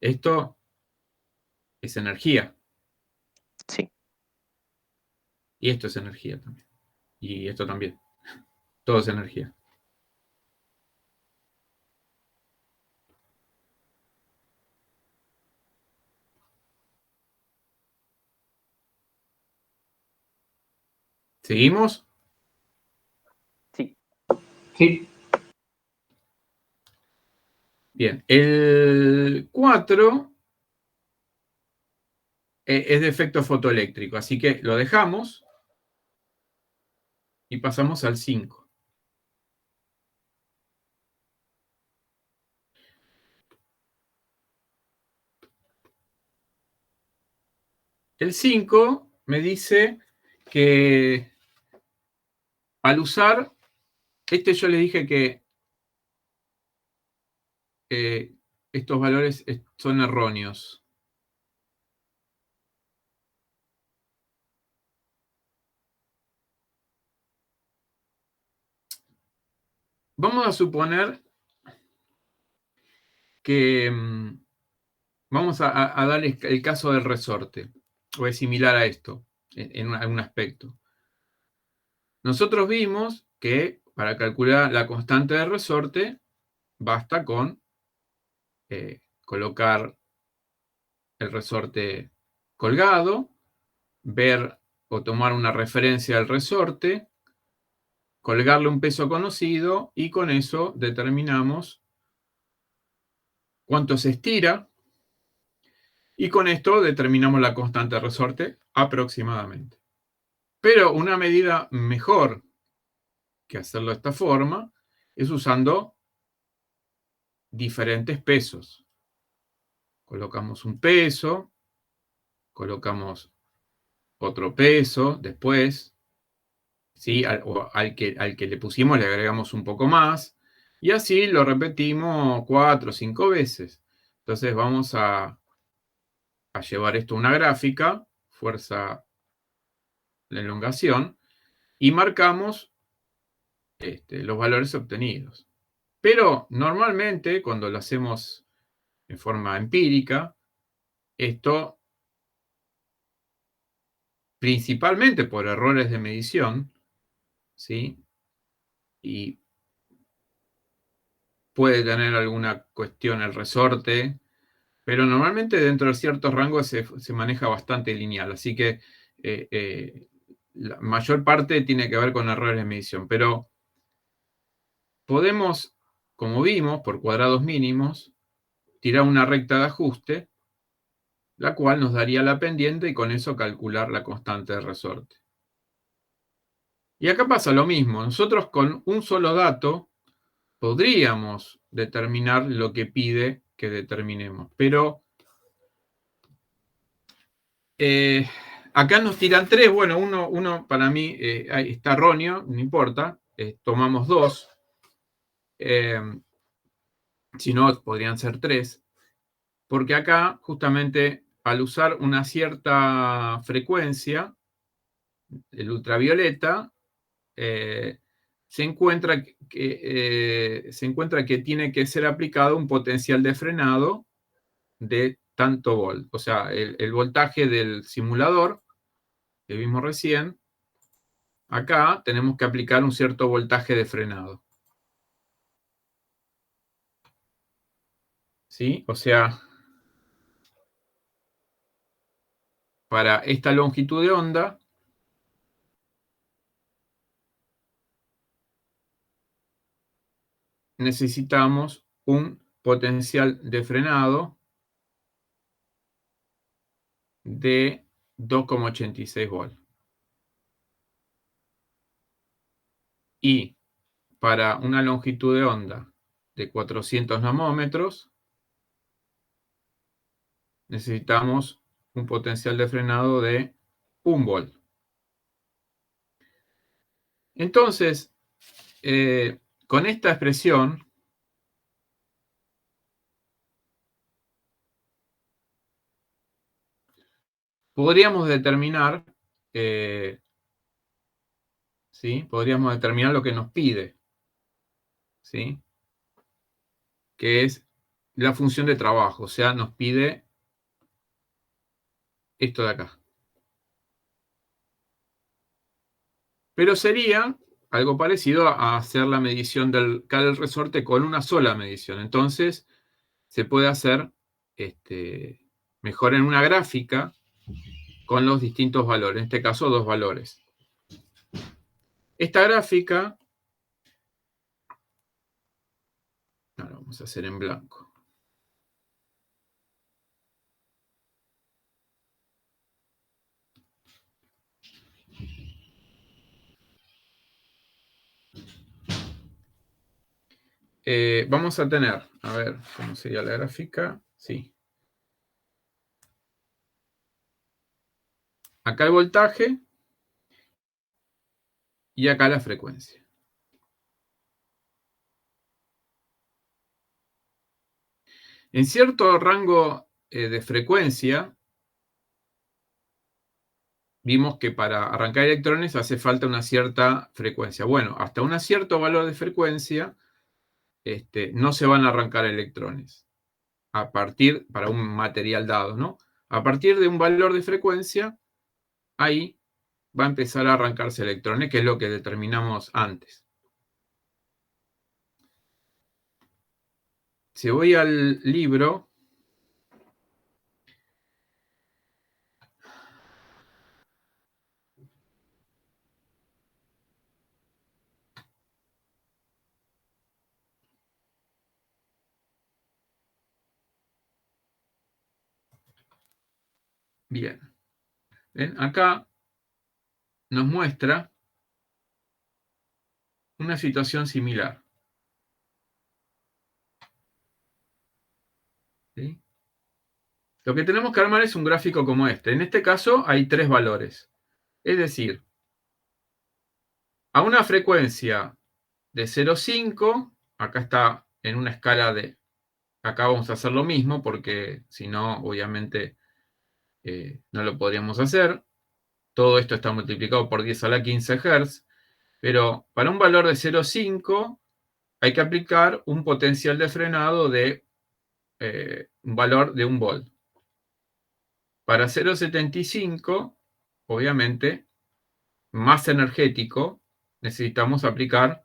A: esto es energía.
D: Sí.
A: Y esto es energía también. Y esto también. Todo es energía. ¿Seguimos?
D: Sí.
C: Sí.
A: Bien. El 4 es de efecto fotoeléctrico, así que lo dejamos y pasamos al 5. El 5 me dice que al usar, yo le dije que estos valores son erróneos. Vamos a suponer que vamos a dar el caso del resorte, o es similar a esto, en algún aspecto. Nosotros vimos que para calcular la constante de resorte basta con colocar el resorte colgado, ver o tomar una referencia del resorte, colgarle un peso conocido y con eso determinamos cuánto se estira y con esto determinamos la constante de resorte aproximadamente. Pero una medida mejor que hacerlo de esta forma es usando diferentes pesos. Colocamos un peso, colocamos otro peso después, ¿sí? Al que le pusimos le agregamos un poco más y así lo repetimos 4 o 5 veces. Entonces vamos a llevar esto a una gráfica fuerza, la elongación, y marcamos los valores obtenidos. Pero normalmente, cuando lo hacemos en forma empírica, esto, principalmente por errores de medición, ¿sí? Y puede tener alguna cuestión el resorte, pero normalmente dentro de ciertos rangos se maneja bastante lineal, así que la mayor parte tiene que ver con errores de medición, pero podemos, como vimos, por cuadrados mínimos, tirar una recta de ajuste, la cual nos daría la pendiente y con eso calcular la constante de resorte. Y acá pasa lo mismo. Nosotros con un solo dato podríamos determinar lo que pide que determinemos, pero acá nos tiran tres. Bueno, uno para mí está erróneo, no importa. Tomamos dos. Si no, podrían ser tres. Porque acá, justamente, al usar una cierta frecuencia, el ultravioleta, se encuentra que tiene que ser aplicado un potencial de frenado de tanto volt. O sea, el voltaje del simulador, que vimos recién, acá tenemos que aplicar un cierto voltaje de frenado. ¿Sí? O sea, para esta longitud de onda, necesitamos un potencial de frenado de 2,86 volts. Y para una longitud de onda de 400 nanómetros, necesitamos un potencial de frenado de 1 volt. Entonces, con esta expresión, podríamos determinar, ¿sí? Podríamos determinar lo que nos pide, ¿sí? Que es la función de trabajo, o sea, nos pide esto de acá. Pero sería algo parecido a hacer la medición del cal resorte con una sola medición. Entonces, se puede hacer mejor en una gráfica con los distintos valores, en este caso 2 valores. Esta gráfica, ahora vamos a hacer en blanco. Vamos a tener, a ver, ¿cómo sería la gráfica? Sí. Acá el voltaje y acá la frecuencia. En cierto rango de frecuencia, vimos que para arrancar electrones hace falta una cierta frecuencia. Bueno, hasta un cierto valor de frecuencia no se van a arrancar electrones. Para un material dado, ¿no? A partir de un valor de frecuencia, ahí va a empezar a arrancarse electrones, que es lo que determinamos antes. Si voy al libro, bien. ¿Ven? Acá nos muestra una situación similar. ¿Sí? Lo que tenemos que armar es un gráfico como este. En este caso hay 3 valores. Es decir, a una frecuencia de 0,5, acá está en una escala de... Acá vamos a hacer lo mismo porque si no, obviamente, no lo podríamos hacer. Todo esto está multiplicado por 10 a la 15 Hz, pero para un valor de 0,5 hay que aplicar un potencial de frenado de un valor de 1 volt. Para 0,75, obviamente, más energético, necesitamos aplicar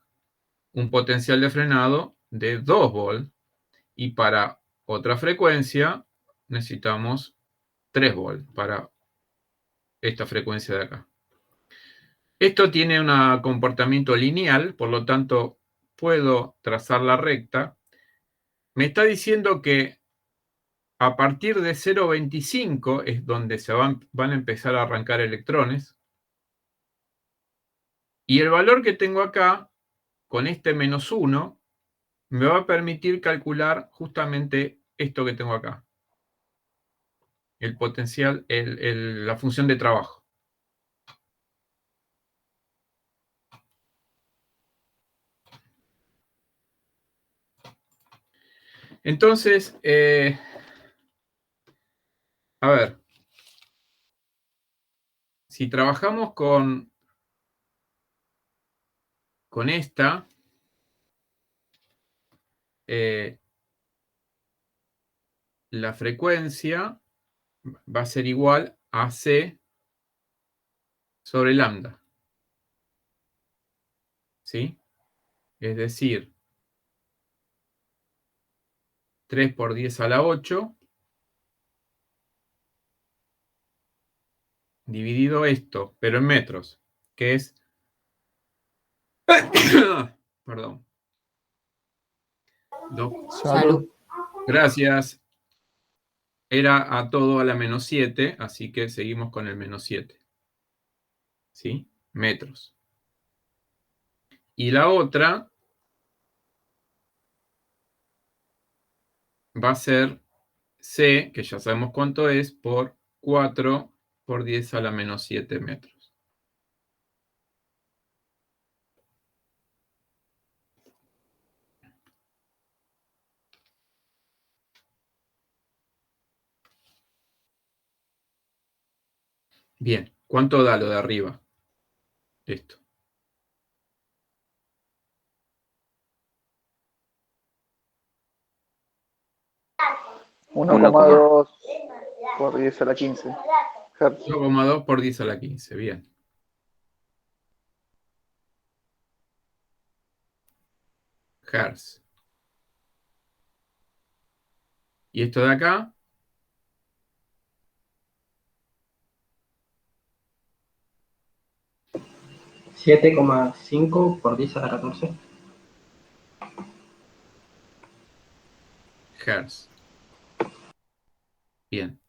A: un potencial de frenado de 2 volt. Y para otra frecuencia necesitamos 3 volt para esta frecuencia de acá. Esto tiene un comportamiento lineal, por lo tanto puedo trazar la recta. Me está diciendo que a partir de 0,25 es donde se van a empezar a arrancar electrones. Y el valor que tengo acá, con este -1, me va a permitir calcular justamente esto que tengo acá. El potencial, la función de trabajo. Entonces, a ver, si trabajamos con esta, la frecuencia va a ser igual a C sobre lambda. ¿Sí? Es decir, 3 por 10 a la 8, dividido esto, pero en metros, que es... Perdón.
B: Salud.
A: Gracias. Era a todo a la -7, así que seguimos con el -7. ¿Sí? Metros. Y la otra va a ser C, que ya sabemos cuánto es, por 4 por 10 a la -7 metros. Bien, ¿cuánto da lo de arriba? Esto.
E: 1,2 por 10 a la 15 Hertz.
A: 1,2 por 10 a la 15, bien. Hertz. ¿Y esto de acá?
C: $7,5 por 10 a la 14.
A: Hertz. Bien.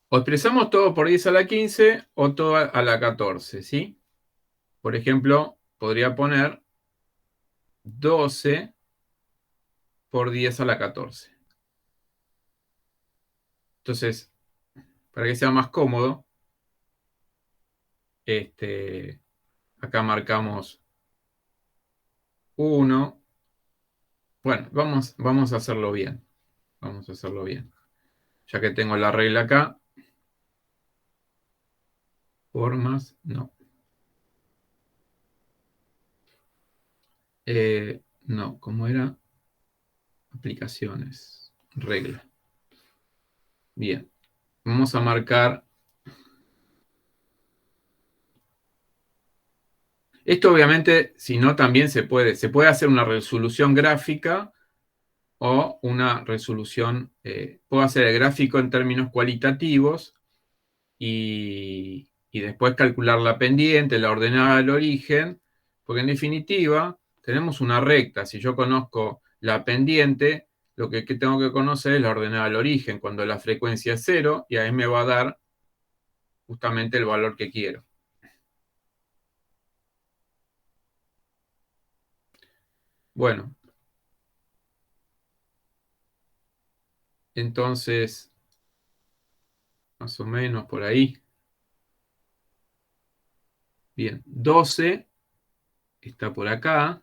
A: O expresamos todo por 10 a la 15 o todo a la 14, ¿sí? Por ejemplo, podría poner 12 por 10 a la 14. Entonces, para que sea más cómodo, acá marcamos 1. Bueno, vamos a hacerlo bien. Vamos a hacerlo bien. Ya que tengo la regla acá. Formas, no. No, ¿cómo era? Aplicaciones, regla. Bien, vamos a marcar. Esto obviamente, si no, también se puede hacer una resolución gráfica o una resolución, puedo hacer el gráfico en términos cualitativos y después calcular la pendiente, la ordenada del origen, porque en definitiva tenemos una recta. Si yo conozco la pendiente, lo que tengo que conocer es la ordenada del origen, cuando la frecuencia es 0, y ahí me va a dar justamente el valor que quiero. Bueno, entonces, más o menos por ahí. Bien, 12 está por acá.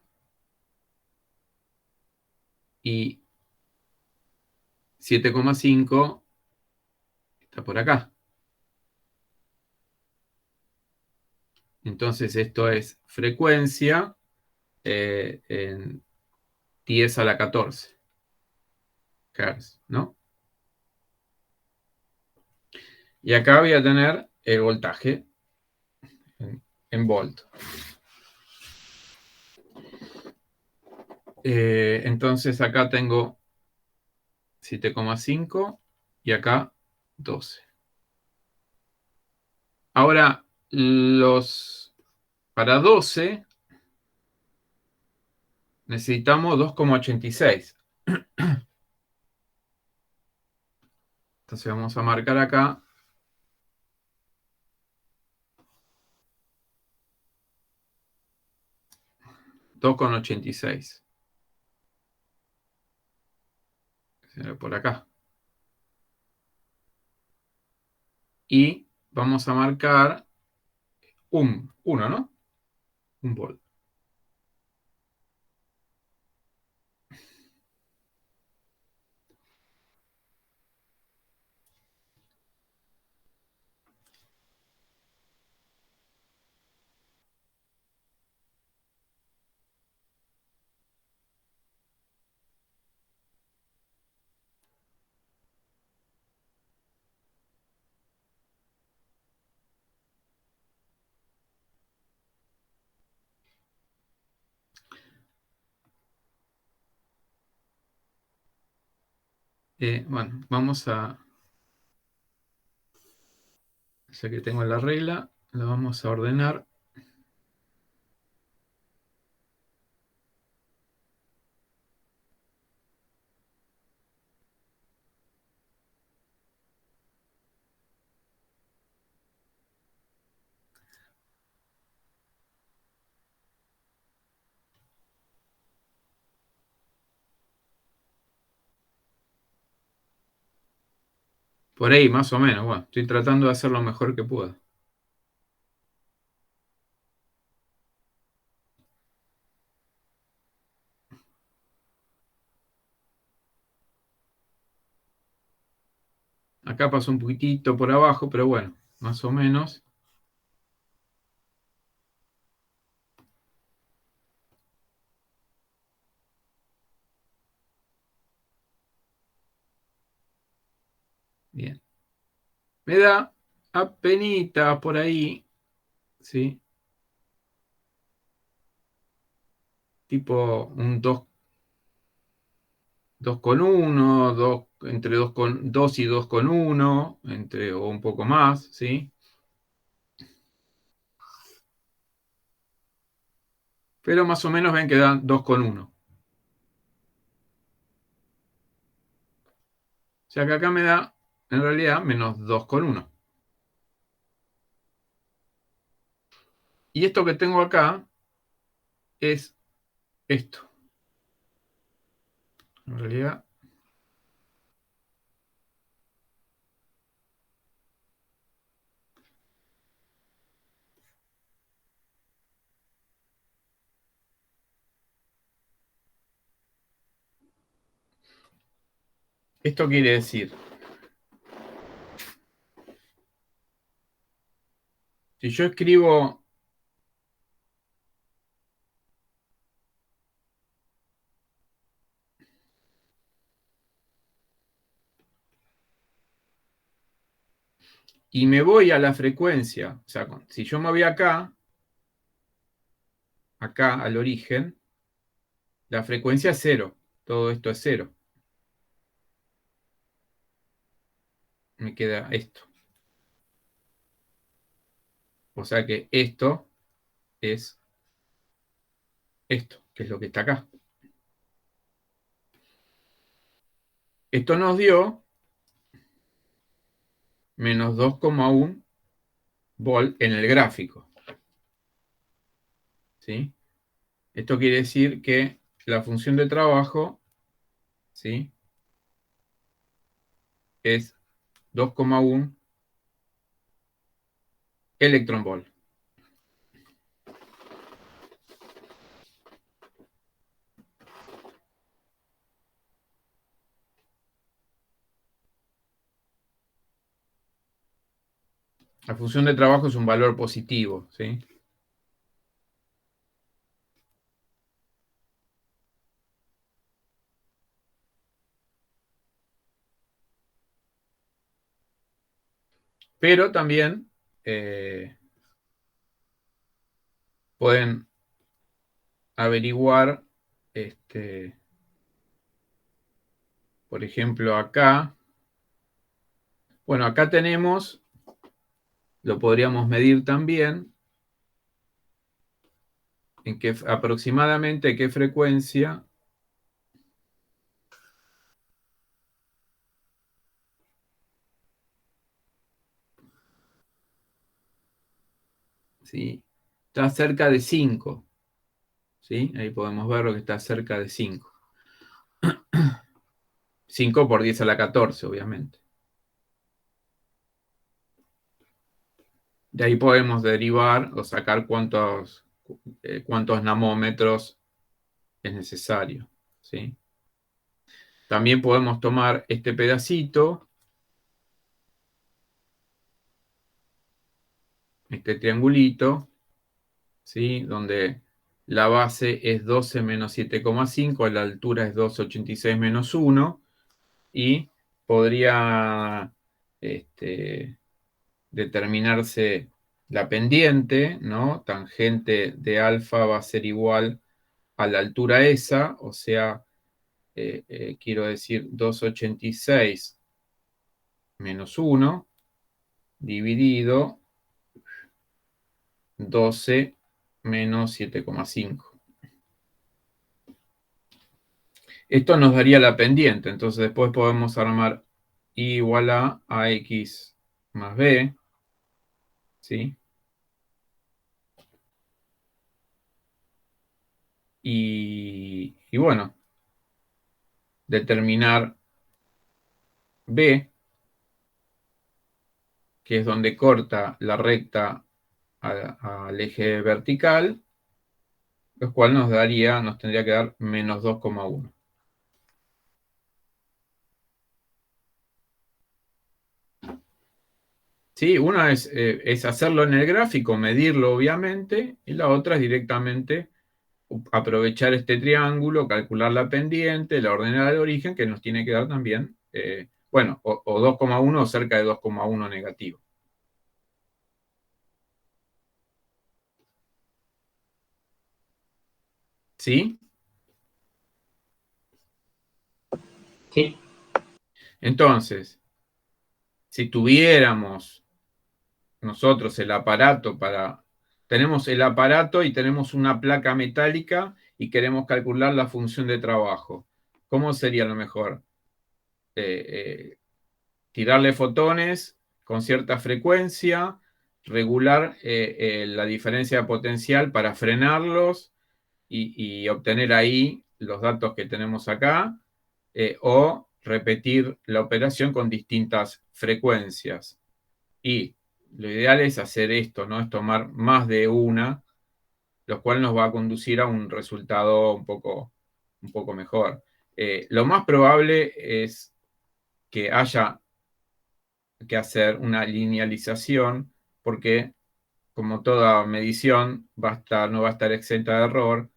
A: Y 7,5 Está por acá. Entonces esto es frecuencia en 10 a la 14 Hz, ¿no? Y acá voy a tener el voltaje en volt. Entonces acá tengo 7,5 y acá 12. Ahora, para 12 necesitamos 2,86. Entonces vamos a marcar acá 2,86. Por acá. Y vamos a marcar 1, ¿no? 1 volt. Bueno, vamos a... Ya que tengo la regla, la vamos a ordenar. Por ahí, más o menos. Bueno, estoy tratando de hacer lo mejor que pueda. Acá pasó un poquitito por abajo, pero bueno, más o menos. Bien. Me da apenita por ahí, ¿sí? Tipo un 2,1, entre 2 y 2,1, o un poco más, ¿sí? Pero más o menos ven que dan 2,1. O sea que acá me da, en realidad, menos 2,1. Y esto que tengo acá es esto. En realidad, esto quiere decir, si yo escribo y me voy a la frecuencia, o sea, si yo me voy acá al origen, la frecuencia es 0. Todo esto es 0. Me queda esto. O sea que esto es esto, que es lo que está acá. Esto nos dio menos 2,1 volt en el gráfico. ¿Sí? Esto quiere decir que la función de trabajo, ¿sí?, es 2,1 electron volt. La función de trabajo es un valor positivo, ¿sí? Pero también pueden averiguar, por ejemplo, acá. Bueno, acá tenemos, lo podríamos medir también, en qué aproximadamente qué frecuencia ¿sí? Está cerca de 5. ¿Sí? Ahí podemos ver lo que está cerca de 5. 5 por 10 a la 14, obviamente. De ahí podemos derivar o sacar cuántos nanómetros es necesario, ¿sí? También podemos tomar este pedacito, este triangulito, ¿sí? Donde la base es 12 menos 7,5, la altura es 286 menos 1, y podría determinarse la pendiente, ¿no? Tangente de alfa va a ser igual a la altura esa, o sea, quiero decir 286 menos 1 dividido 12 menos 7,5. Esto nos daría la pendiente, entonces después podemos armar I igual a AX más B, ¿sí? Y bueno, determinar B, que es donde corta la recta al eje vertical, lo cual nos tendría que dar menos 2,1. Sí, una es hacerlo en el gráfico, medirlo obviamente, y la otra es directamente aprovechar este triángulo, calcular la pendiente, la ordenar al origen, que nos tiene que dar también, bueno, o 2,1 o cerca de 2,1 negativo. ¿Sí?
C: Sí.
A: Entonces, si tuviéramos nosotros el aparato tenemos el aparato y tenemos una placa metálica y queremos calcular la función de trabajo, ¿cómo sería lo mejor? Tirarle fotones con cierta frecuencia, regular la diferencia de potencial para frenarlos y obtener ahí los datos que tenemos acá, o repetir la operación con distintas frecuencias. Y lo ideal es hacer esto, ¿no? Es tomar más de una, lo cual nos va a conducir a un resultado un poco mejor. Lo más probable es que haya que hacer una linealización, porque como toda medición no va a estar exenta de error,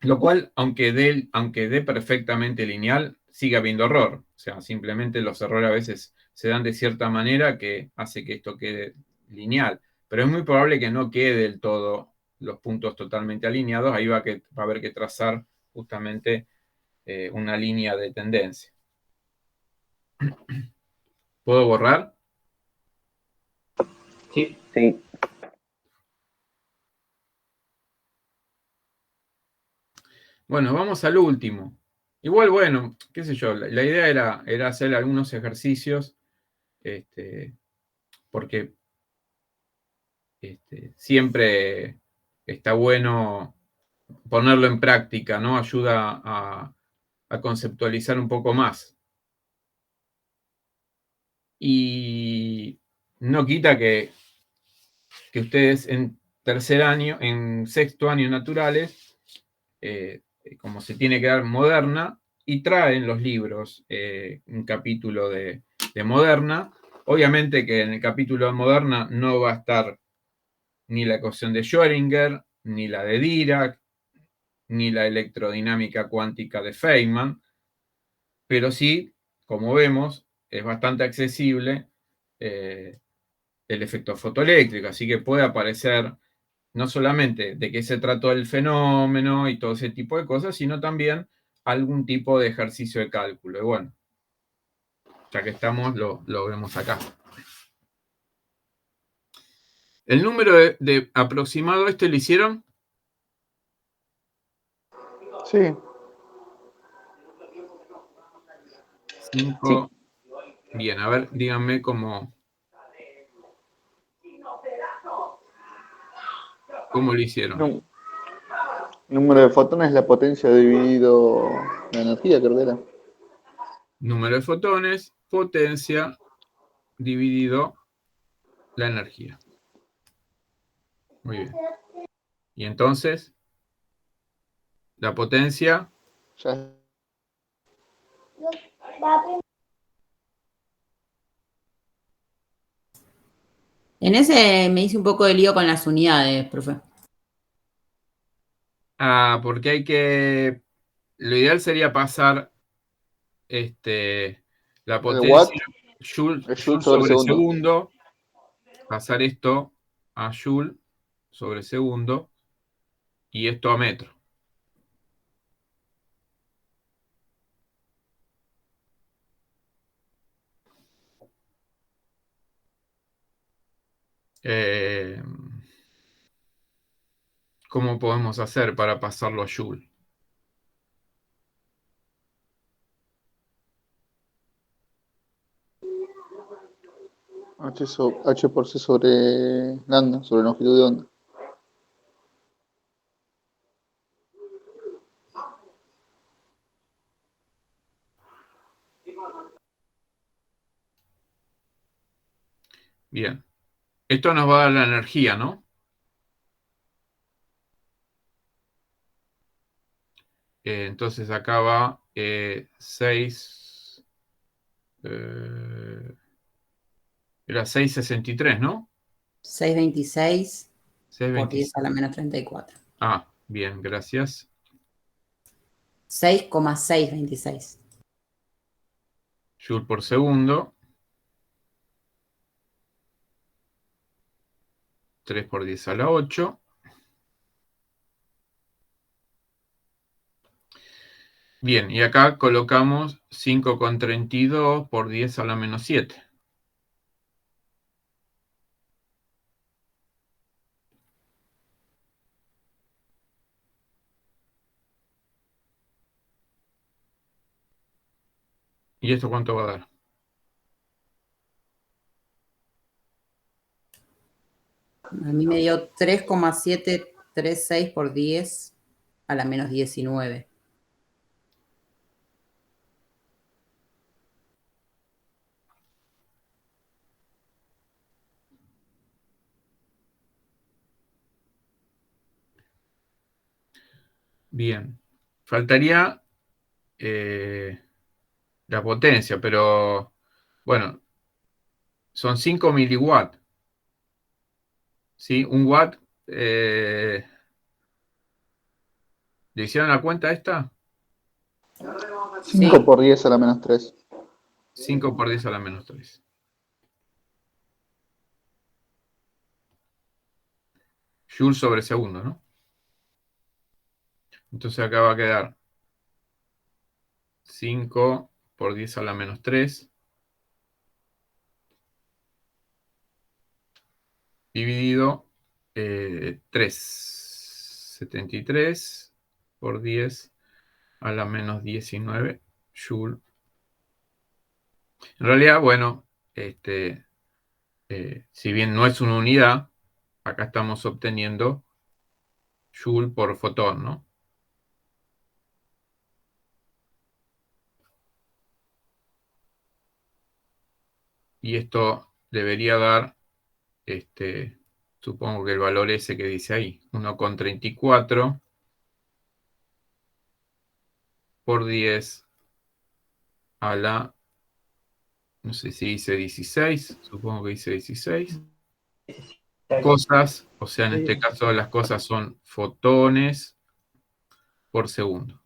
A: lo cual, aunque dé perfectamente lineal, sigue habiendo error. O sea, simplemente los errores a veces se dan de cierta manera que hace que esto quede lineal. Pero es muy probable que no quede del todo los puntos totalmente alineados. Ahí va a haber que trazar justamente una línea de tendencia. ¿Puedo borrar?
C: Sí.
D: Sí.
A: Bueno, vamos al último. Igual, bueno, qué sé yo, la idea era hacer algunos ejercicios, porque siempre está bueno ponerlo en práctica, ¿no? Ayuda a conceptualizar un poco más. Y no quita que ustedes en tercer año, en sexto año naturales, como se tiene que dar Moderna, y traen los libros, un capítulo de Moderna, Obviamente que en el capítulo de Moderna no va a estar ni la ecuación de Schrödinger, ni la de Dirac, ni la electrodinámica cuántica de Feynman, pero sí, como vemos, es bastante accesible el efecto fotoeléctrico, así que puede aparecer no solamente de qué se trató el fenómeno y todo ese tipo de cosas, sino también algún tipo de ejercicio de cálculo. Y bueno, ya que estamos, lo vemos acá. El número de aproximado lo hicieron.
E: Sí.
A: 5. Bien, a ver, díganme cómo lo hicieron.
E: Número de fotones es la potencia dividido la energía, creo que era.
A: Número de fotones, potencia, dividido la energía. Muy bien. Y entonces, la potencia,
E: Ya.
B: En ese me hice un poco de lío con las unidades, profe.
A: porque hay que, lo ideal sería pasar la
E: El watt
A: potencia Joule
E: es Joule sobre
A: sobre
E: segundo.
A: segundo, pasar esto a Joule sobre segundo y esto a metro. ¿Cómo podemos hacer para pasarlo a Joule?
E: H por C sobre lambda, sobre longitud de onda.
A: Bien. Esto nos va a dar la energía, ¿no? Entonces acá va 6. Era 6,63, ¿no?
B: 626 por 10
A: 6,26.
B: a la menos 34.
A: Bien, gracias.
B: 6,626.
A: Joule por segundo. 3 por 10 a la 8. Bien, y acá colocamos 5,32 por 10 a la menos 7. ¿Y esto cuánto va a dar?
B: A mí me dio 3,736 por 10 a la menos 19.
A: Bien. Faltaría la potencia, pero bueno, son 5 miliwatts. ¿Sí? Un watt. ¿Le hicieron la cuenta esta?
E: 5
B: Sí.
E: por 10 a la menos 3.
A: 5 por 10 a la menos 3. Joule sobre segundo, ¿no? Entonces acá va a quedar 5 por 10 a la menos 3 dividido 3,73 por 10 a la menos 19 Joule. En realidad, bueno, si bien no es una unidad, acá estamos obteniendo Joule por fotón, ¿no? Y esto debería dar, supongo que el valor ese que dice ahí, 1,34 por 10 a la No sé si dice 16, supongo que dice 16. Cosas, o sea, en este caso las cosas son fotones por segundo.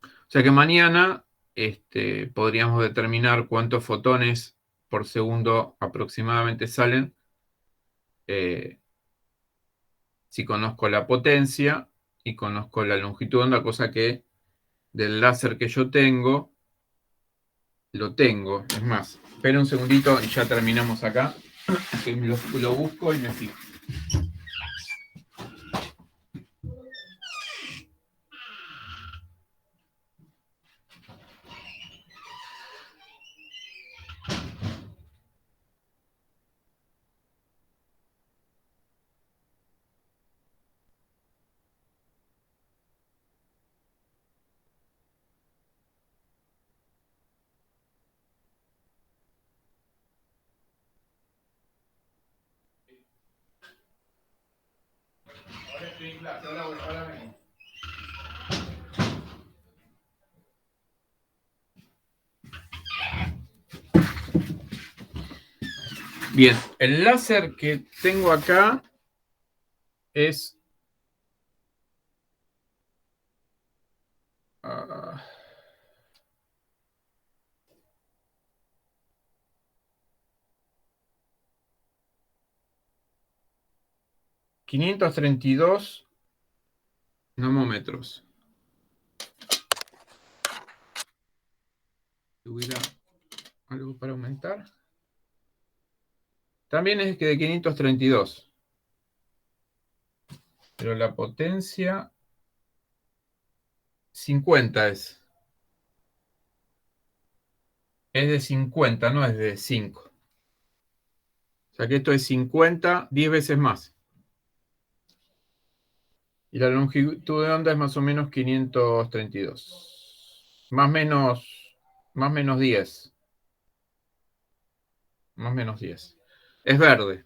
A: O sea que mañana podríamos determinar cuántos fotones por segundo aproximadamente salen si conozco la potencia y conozco la longitud de onda, cosa que del láser que yo tengo, lo tengo. Es más, espera un segundito y ya terminamos acá, que lo busco y me fijo. Ahora estoy en clase, ahora vengo. Bien, el láser que tengo acá es... ...532 nanómetros. ¿Hubiera algo para aumentar? También es que de 532. Pero la potencia 50 es. Es de 50, no es de 5. O sea que esto es 50, 10 veces más. Y la longitud de onda es más o menos 532. Más menos 10. Más menos 10. Es verde.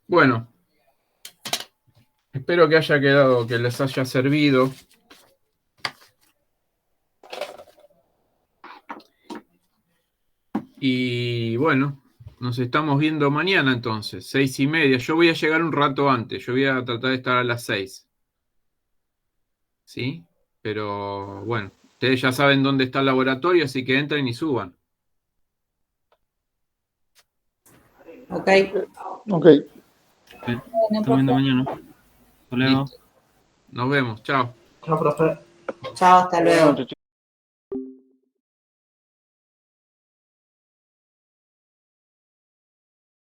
A: Bueno, espero que haya quedado, que les haya servido. Y bueno, nos estamos viendo mañana entonces, 6:30. Yo voy a llegar un rato antes, yo voy a tratar de estar a las 6. ¿Sí? Pero bueno, ustedes ya saben dónde está el laboratorio, así que entren y suban.
B: Ok.
E: Ok.
F: Estamos viendo mañana. Hasta luego.
A: Listo. Nos vemos, chao.
C: Chao, profe.
B: Chao, hasta luego.
E: Chao, chao.